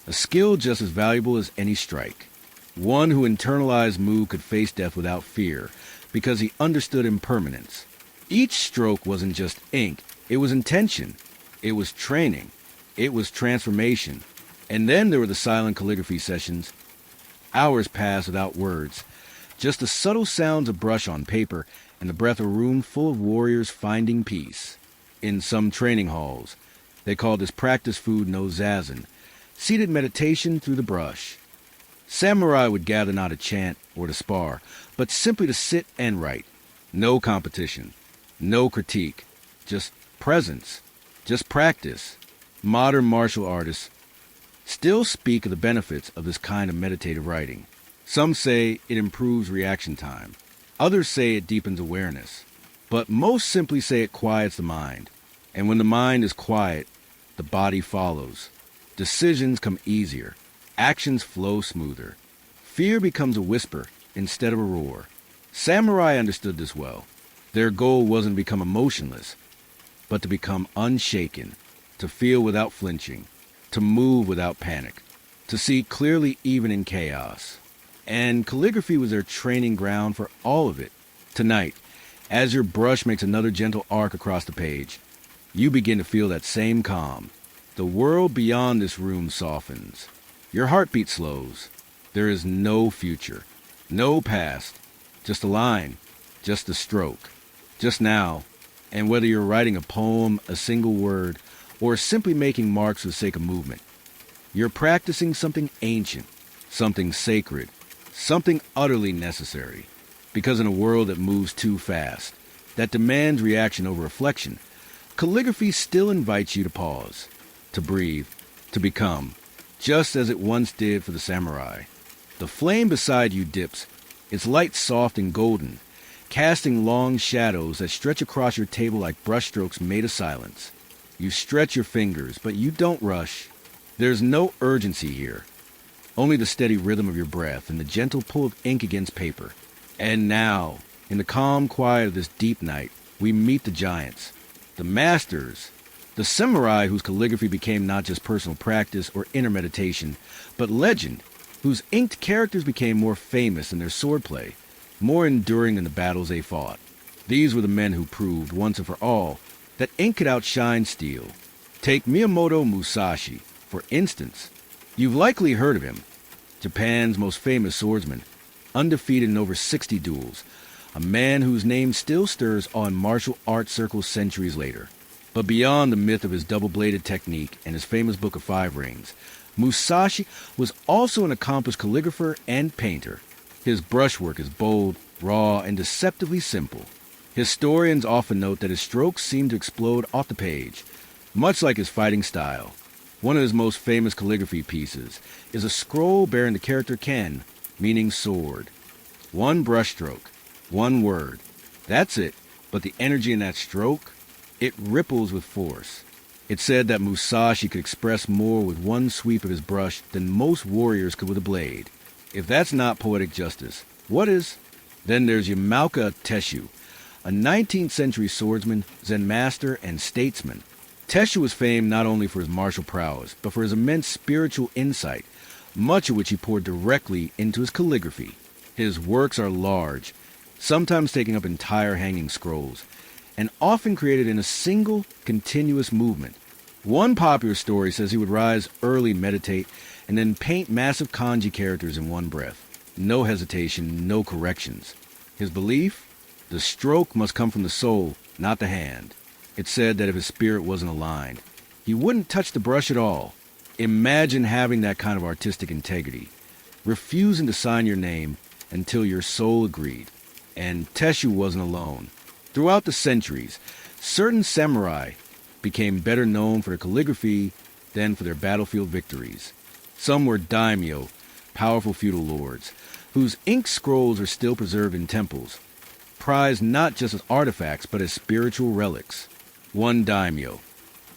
a skill just as valuable as any strike. One who internalized mu could face death without fear, because he understood impermanence. Each stroke wasn't just ink, it was intention, it was training, it was transformation. And then there were the silent calligraphy sessions. Hours passed without words, just the subtle sounds of brush on paper and the breath of a room full of warriors finding peace. In some training halls, they called this practice food no zazen, seated meditation through the brush. Samurai would gather not to chant or to spar, but simply to sit and write. No competition, no critique, just presence, just practice. Modern martial artists still speak of the benefits of this kind of meditative writing. Some say it improves reaction time. Others say it deepens awareness. But most simply say it quiets the mind. And when the mind is quiet, the body follows. Decisions come easier. Actions flow smoother. Fear becomes a whisper instead of a roar. Samurai understood this well. Their goal wasn't to become emotionless, but to become unshaken, to feel without flinching, to move without panic, to see clearly even in chaos. And calligraphy was their training ground for all of it. Tonight, as your brush makes another gentle arc across the page, you begin to feel that same calm. The world beyond this room softens. Your heartbeat slows. There is no future, no past, just a line, just a stroke, just now. And whether you're writing a poem, a single word, or simply making marks for the sake of movement, you're practicing something ancient, something sacred, something utterly necessary. Because in a world that moves too fast, that demands reaction over reflection, calligraphy still invites you to pause, to breathe, to become, just as it once did for the samurai. The flame beside you dips, its light soft and golden, casting long shadows that stretch across your table like brushstrokes made of silence. You stretch your fingers, but you don't rush. There's no urgency here, only the steady rhythm of your breath and the gentle pull of ink against paper. And now, in the calm quiet of this deep night, we meet the giants, the masters, the samurai whose calligraphy became not just personal practice or inner meditation, but legend, whose inked characters became more famous in their swordplay, more enduring than the battles they fought. These were the men who proved, once and for all, that ink could outshine steel. Take Miyamoto Musashi, for instance. You've likely heard of him, Japan's most famous swordsman, undefeated in over 60 duels, a man whose name still stirs awe in martial arts circles centuries later. But beyond the myth of his double-bladed technique and his famous Book of Five Rings, Musashi was also an accomplished calligrapher and painter. His brushwork is bold, raw, and deceptively simple. Historians often note that his strokes seem to explode off the page, much like his fighting style. One of his most famous calligraphy pieces is a scroll bearing the character Ken, meaning sword. One brushstroke, one word. That's it, but the energy in that stroke, it ripples with force. It's said that Musashi could express more with one sweep of his brush than most warriors could with a blade. If that's not poetic justice, what is? Then there's Yamaoka Teshu, a 19th century swordsman, Zen master, and statesman. Teshu was famed not only for his martial prowess, but for his immense spiritual insight, much of which he poured directly into his calligraphy. His works are large, sometimes taking up entire hanging scrolls, and often created in a single, continuous movement. One popular story says he would rise early, meditate, and then paint massive kanji characters in one breath. No hesitation, no corrections. His belief? The stroke must come from the soul, not the hand. It's said that if his spirit wasn't aligned, he wouldn't touch the brush at all. Imagine having that kind of artistic integrity, refusing to sign your name until your soul agreed. And Teshu wasn't alone. Throughout the centuries, certain samurai became better known for their calligraphy than for their battlefield victories. Some were daimyo, powerful feudal lords, whose ink scrolls are still preserved in temples, prized not just as artifacts but as spiritual relics. One daimyo,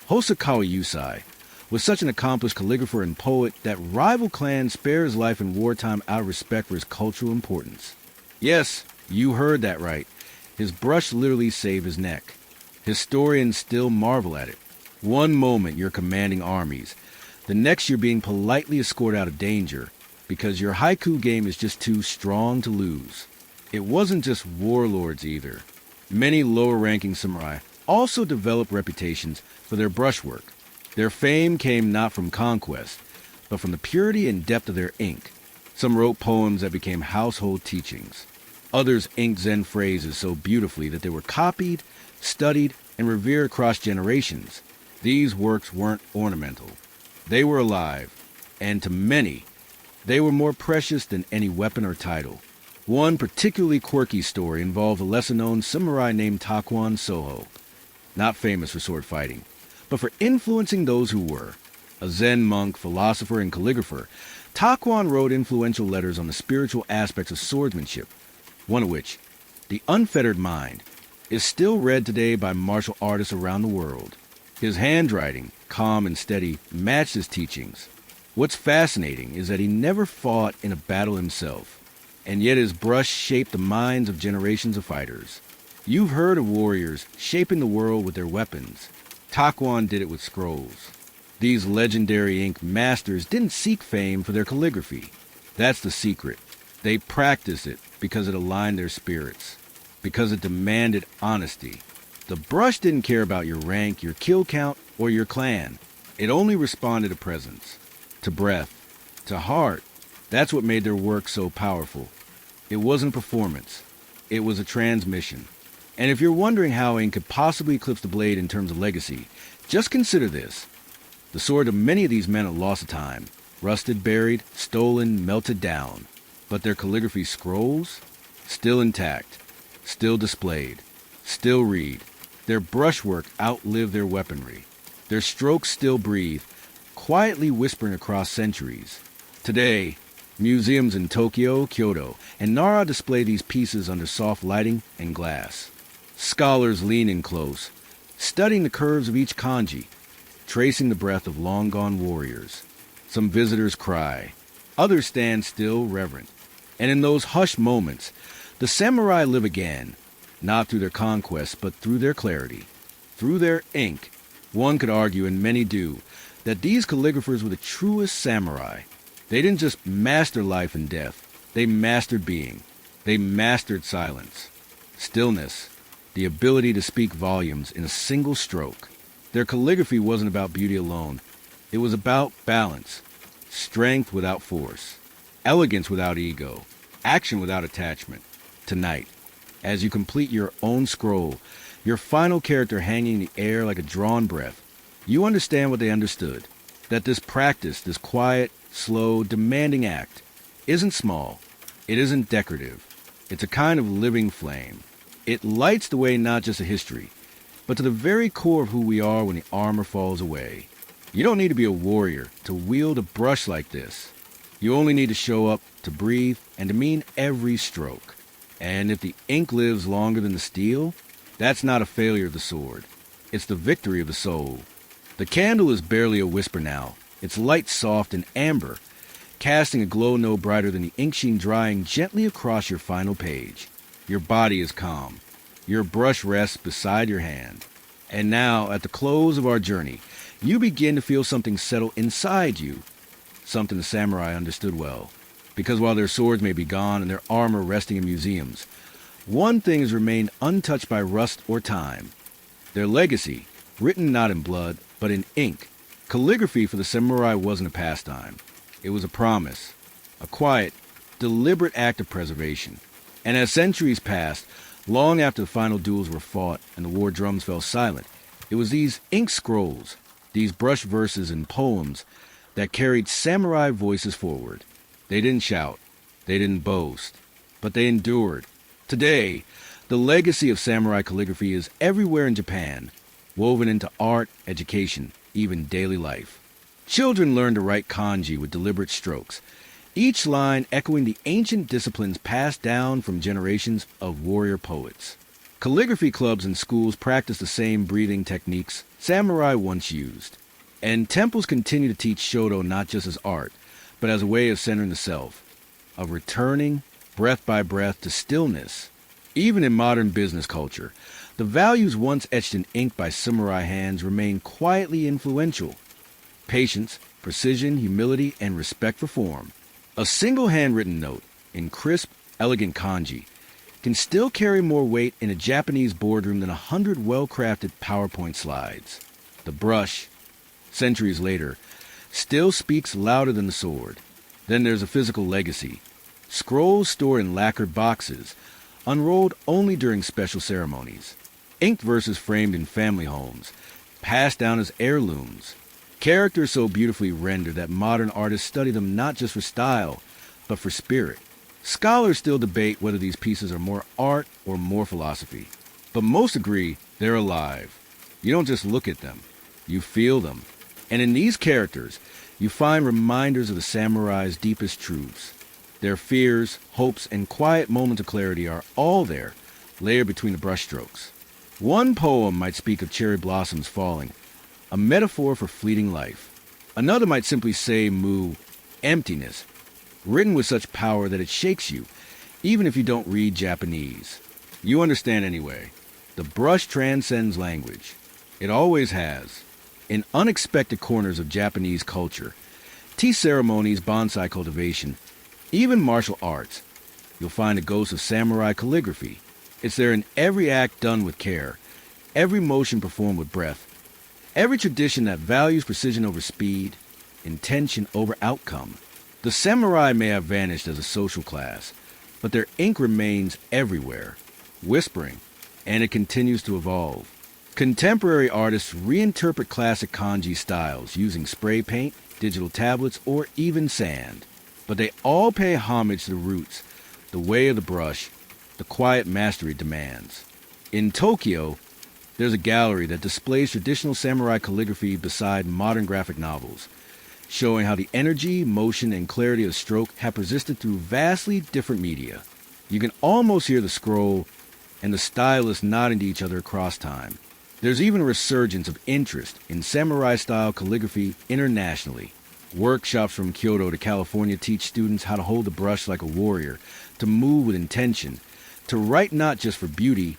Hosokawa Yusai, was such an accomplished calligrapher and poet that rival clans spare his life in wartime out of respect for his cultural importance. Yes, you heard that right. His brush literally saved his neck. Historians still marvel at it. One moment you're commanding armies, the next you're being politely escorted out of danger because your haiku game is just too strong to lose. It wasn't just warlords either. Many lower-ranking samurai also developed reputations for their brushwork. Their fame came not from conquest, but from the purity and depth of their ink. Some wrote poems that became household teachings. Others inked Zen phrases so beautifully that they were copied, studied, and revered across generations. These works weren't ornamental. They were alive, and to many, they were more precious than any weapon or title. One particularly quirky story involved a lesser-known samurai named Takuan Soho, not famous for sword fighting, but for influencing those who were. A Zen monk, philosopher, and calligrapher, Takuan wrote influential letters on the spiritual aspects of swordsmanship, one of which, The Unfettered Mind, is still read today by martial artists around the world. His handwriting, calm and steady, matched his teachings. What's fascinating is that he never fought in a battle himself, and yet his brush shaped the minds of generations of fighters. You've heard of warriors shaping the world with their weapons. Takuan did it with scrolls. These legendary ink masters didn't seek fame for their calligraphy. That's the secret. They practiced it because it aligned their spirits, because it demanded honesty. The brush didn't care about your rank, your kill count, or your clan. It only responded to presence, to breath, to heart, That's what made their work so powerful. It wasn't a performance. It was a transmission. And if you're wondering how ink could possibly eclipse the blade in terms of legacy, just consider this. The sword of many of these men are lost to time, rusted, buried, stolen, melted down. But their calligraphy scrolls? Still intact, still displayed, still read. Their brushwork outlived their weaponry. Their strokes still breathe, quietly whispering across centuries. Today, museums in Tokyo, Kyoto, and Nara display these pieces under soft lighting and glass. Scholars lean in close, studying the curves of each kanji, tracing the breath of long-gone warriors. Some visitors cry. Others stand still, reverent. And in those hushed moments, the samurai live again, not through their conquests, but through their clarity, through their ink. One could argue, and many do, that these calligraphers were the truest samurai. They didn't just master life and death. They mastered being. They mastered silence, stillness, the ability to speak volumes in a single stroke. Their calligraphy wasn't about beauty alone. It was about balance, strength without force, elegance without ego, action without attachment. Tonight, as you complete your own scroll, your final character hanging in the air like a drawn breath, you understand what they understood, that this practice, this quiet, slow, demanding act, isn't small, it isn't decorative, it's a kind of living flame. It lights the way not just to history, but to the very core of who we are when the armor falls away. You don't need to be a warrior to wield a brush like this. You only need to show up, to breathe, and to mean every stroke. And if the ink lives longer than the steel, that's not a failure of the sword. It's the victory of the soul. The candle is barely a whisper now, its light soft and amber, casting a glow no brighter than the ink sheen drying gently across your final page. Your body is calm. Your brush rests beside your hand. And now, at the close of our journey, you begin to feel something settle inside you, something the samurai understood well. Because while their swords may be gone and their armor resting in museums, one thing has remained untouched by rust or time. Their legacy, written not in blood, but in ink. Calligraphy for the samurai wasn't a pastime. It was a promise, a quiet, deliberate act of preservation. And as centuries passed, long after the final duels were fought and the war drums fell silent, it was these ink scrolls, these brush verses and poems, that carried samurai voices forward. They didn't shout, they didn't boast, but they endured. Today, the legacy of samurai calligraphy is everywhere in Japan, woven into art, education, even daily life. Children learn to write kanji with deliberate strokes, each line echoing the ancient disciplines passed down from generations of warrior poets. Calligraphy clubs and schools practice the same breathing techniques samurai once used. And temples continue to teach Shodo not just as art, but as a way of centering the self, of returning, breath by breath, to stillness. Even in modern business culture, the values once etched in ink by samurai hands remain quietly influential. Patience, precision, humility, and respect for form. A single handwritten note, in crisp, elegant kanji, can still carry more weight in a Japanese boardroom than 100 well-crafted PowerPoint slides. The brush, centuries later, still speaks louder than the sword. Then there's a physical legacy. Scrolls stored in lacquered boxes, unrolled only during special ceremonies. Inked verses framed in family homes, passed down as heirlooms. Characters so beautifully rendered that modern artists study them not just for style, but for spirit. Scholars still debate whether these pieces are more art or more philosophy. But most agree they're alive. You don't just look at them, you feel them. And in these characters, you find reminders of the samurai's deepest truths. Their fears, hopes, and quiet moments of clarity are all there, layered between the brushstrokes. One poem might speak of cherry blossoms falling, a metaphor for fleeting life. Another might simply say moo, emptiness, written with such power that it shakes you, even if you don't read Japanese. You understand anyway. The brush transcends language. It always has. In unexpected corners of Japanese culture, tea ceremonies, bonsai cultivation, even martial arts, you'll find a ghost of samurai calligraphy. It's there in every act done with care, every motion performed with breath, every tradition that values precision over speed, intention over outcome. The samurai may have vanished as a social class, but their ink remains everywhere, whispering, and it continues to evolve. Contemporary artists reinterpret classic kanji styles using spray paint, digital tablets, or even sand. But they all pay homage to the roots, the way of the brush, the quiet mastery it demands. In Tokyo, there's a gallery that displays traditional samurai calligraphy beside modern graphic novels, showing how the energy, motion, and clarity of stroke have persisted through vastly different media. You can almost hear the scroll and the stylists nodding to each other across time. There's even a resurgence of interest in samurai-style calligraphy internationally. Workshops from Kyoto to California teach students how to hold the brush like a warrior, to move with intention, to write not just for beauty,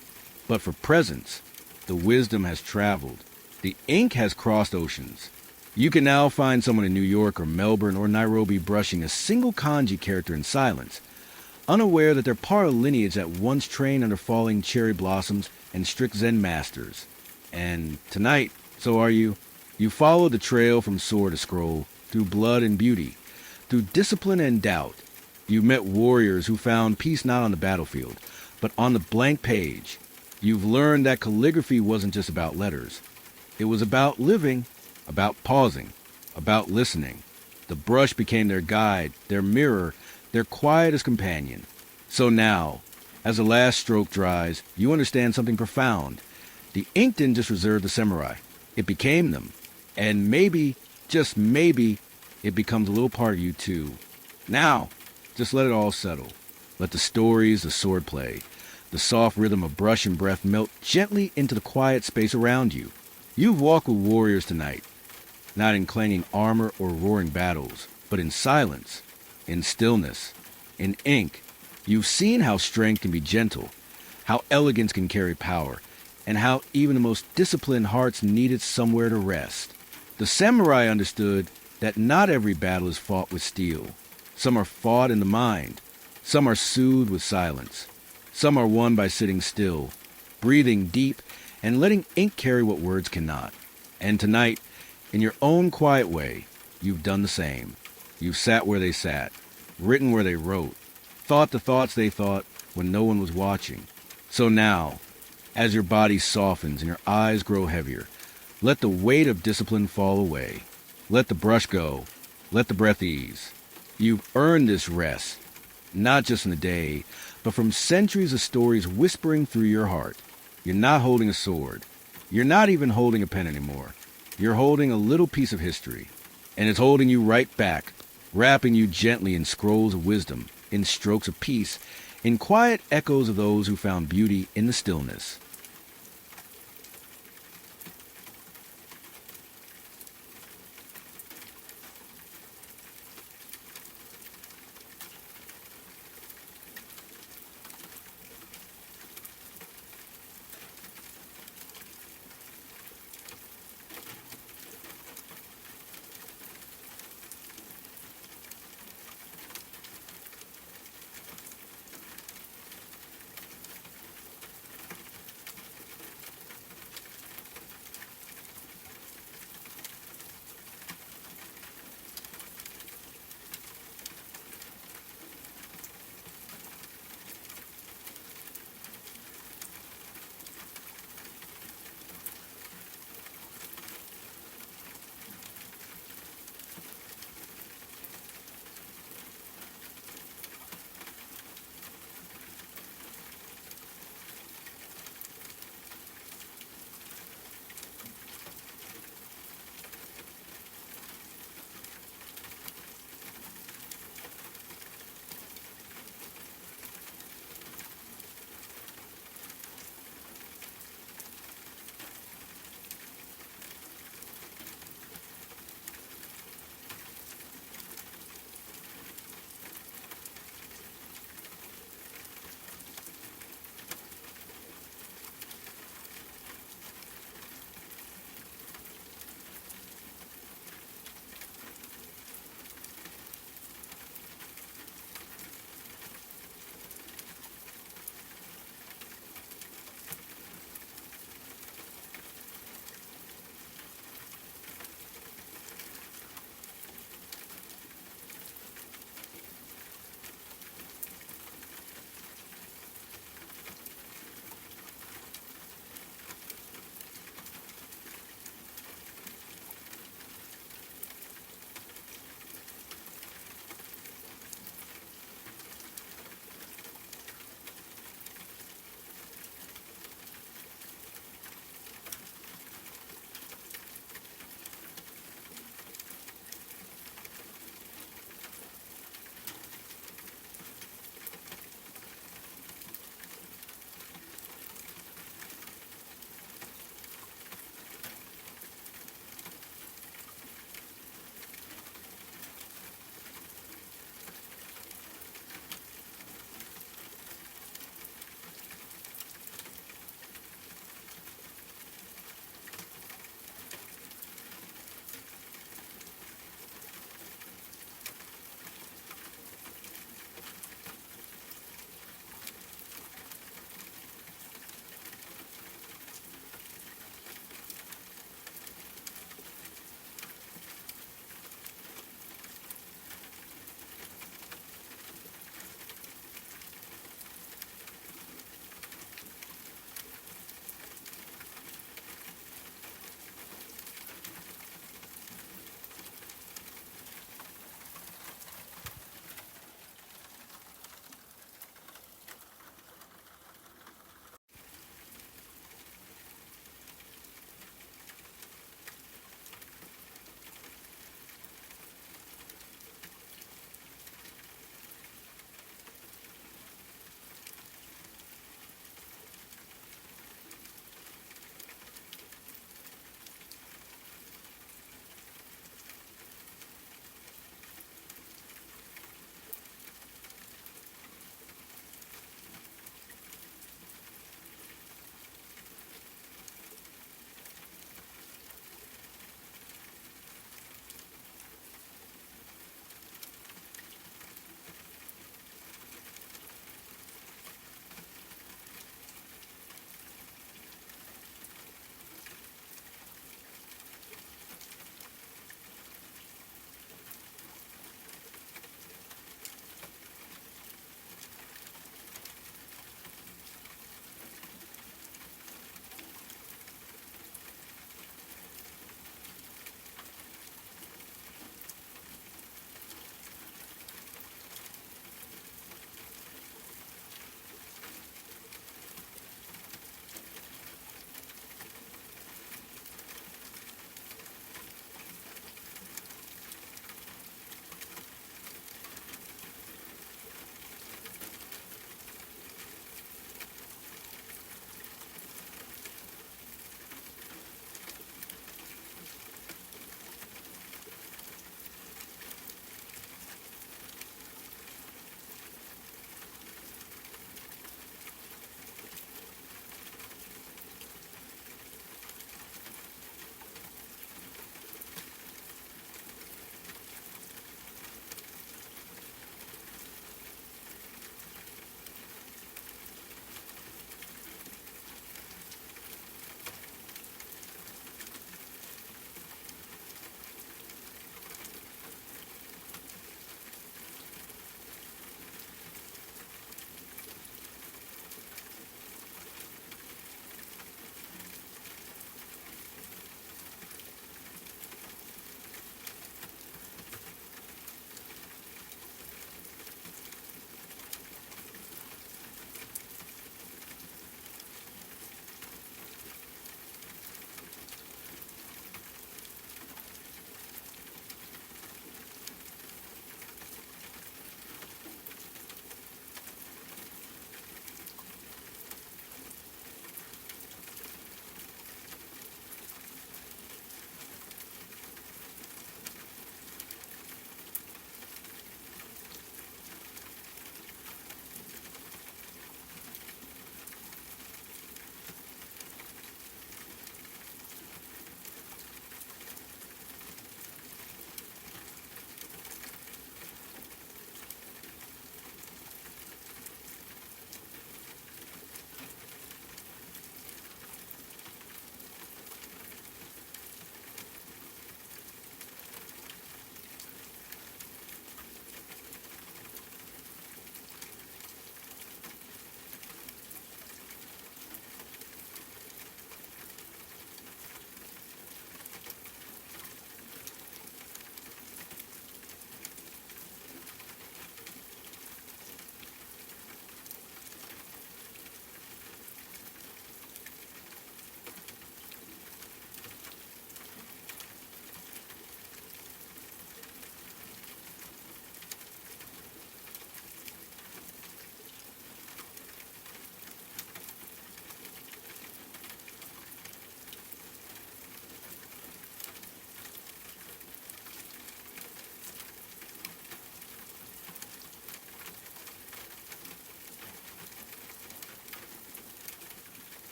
but for presence. The wisdom has traveled. The ink has crossed oceans. You can now find someone in New York or Melbourne or Nairobi brushing a single kanji character in silence, unaware that they're part of a lineage that once trained under falling cherry blossoms and strict Zen masters. And tonight, so are you. You followed the trail from sword to scroll, through blood and beauty, through discipline and doubt. You met warriors who found peace not on the battlefield, but on the blank page. You've learned that calligraphy wasn't just about letters. It was about living, about pausing, about listening. The brush became their guide, their mirror, their quietest companion. So now, as the last stroke dries, you understand something profound. The ink didn't just reserve the samurai. It became them. And maybe, just maybe, it becomes a little part of you too. Now, just let it all settle. Let the stories, the swordplay, the soft rhythm of brush and breath melt gently into the quiet space around you. You've walked with warriors tonight, not in clanging armor or roaring battles, but in silence, in stillness, in ink. You've seen how strength can be gentle, how elegance can carry power, and how even the most disciplined hearts needed somewhere to rest. The samurai understood that not every battle is fought with steel. Some are fought in the mind. Some are soothed with silence. Some are won by sitting still, breathing deep, and letting ink carry what words cannot. And tonight, in your own quiet way, you've done the same. You've sat where they sat, written where they wrote, thought the thoughts they thought when no one was watching. So now, as your body softens and your eyes grow heavier, let the weight of discipline fall away. Let the brush go. Let the breath ease. You've earned this rest, not just in the day, but from centuries of stories whispering through your heart. You're not holding a sword. You're not even holding a pen anymore. You're holding a little piece of history, and it's holding you right back, wrapping you gently in scrolls of wisdom, in strokes of peace, in quiet echoes of those who found beauty in the stillness.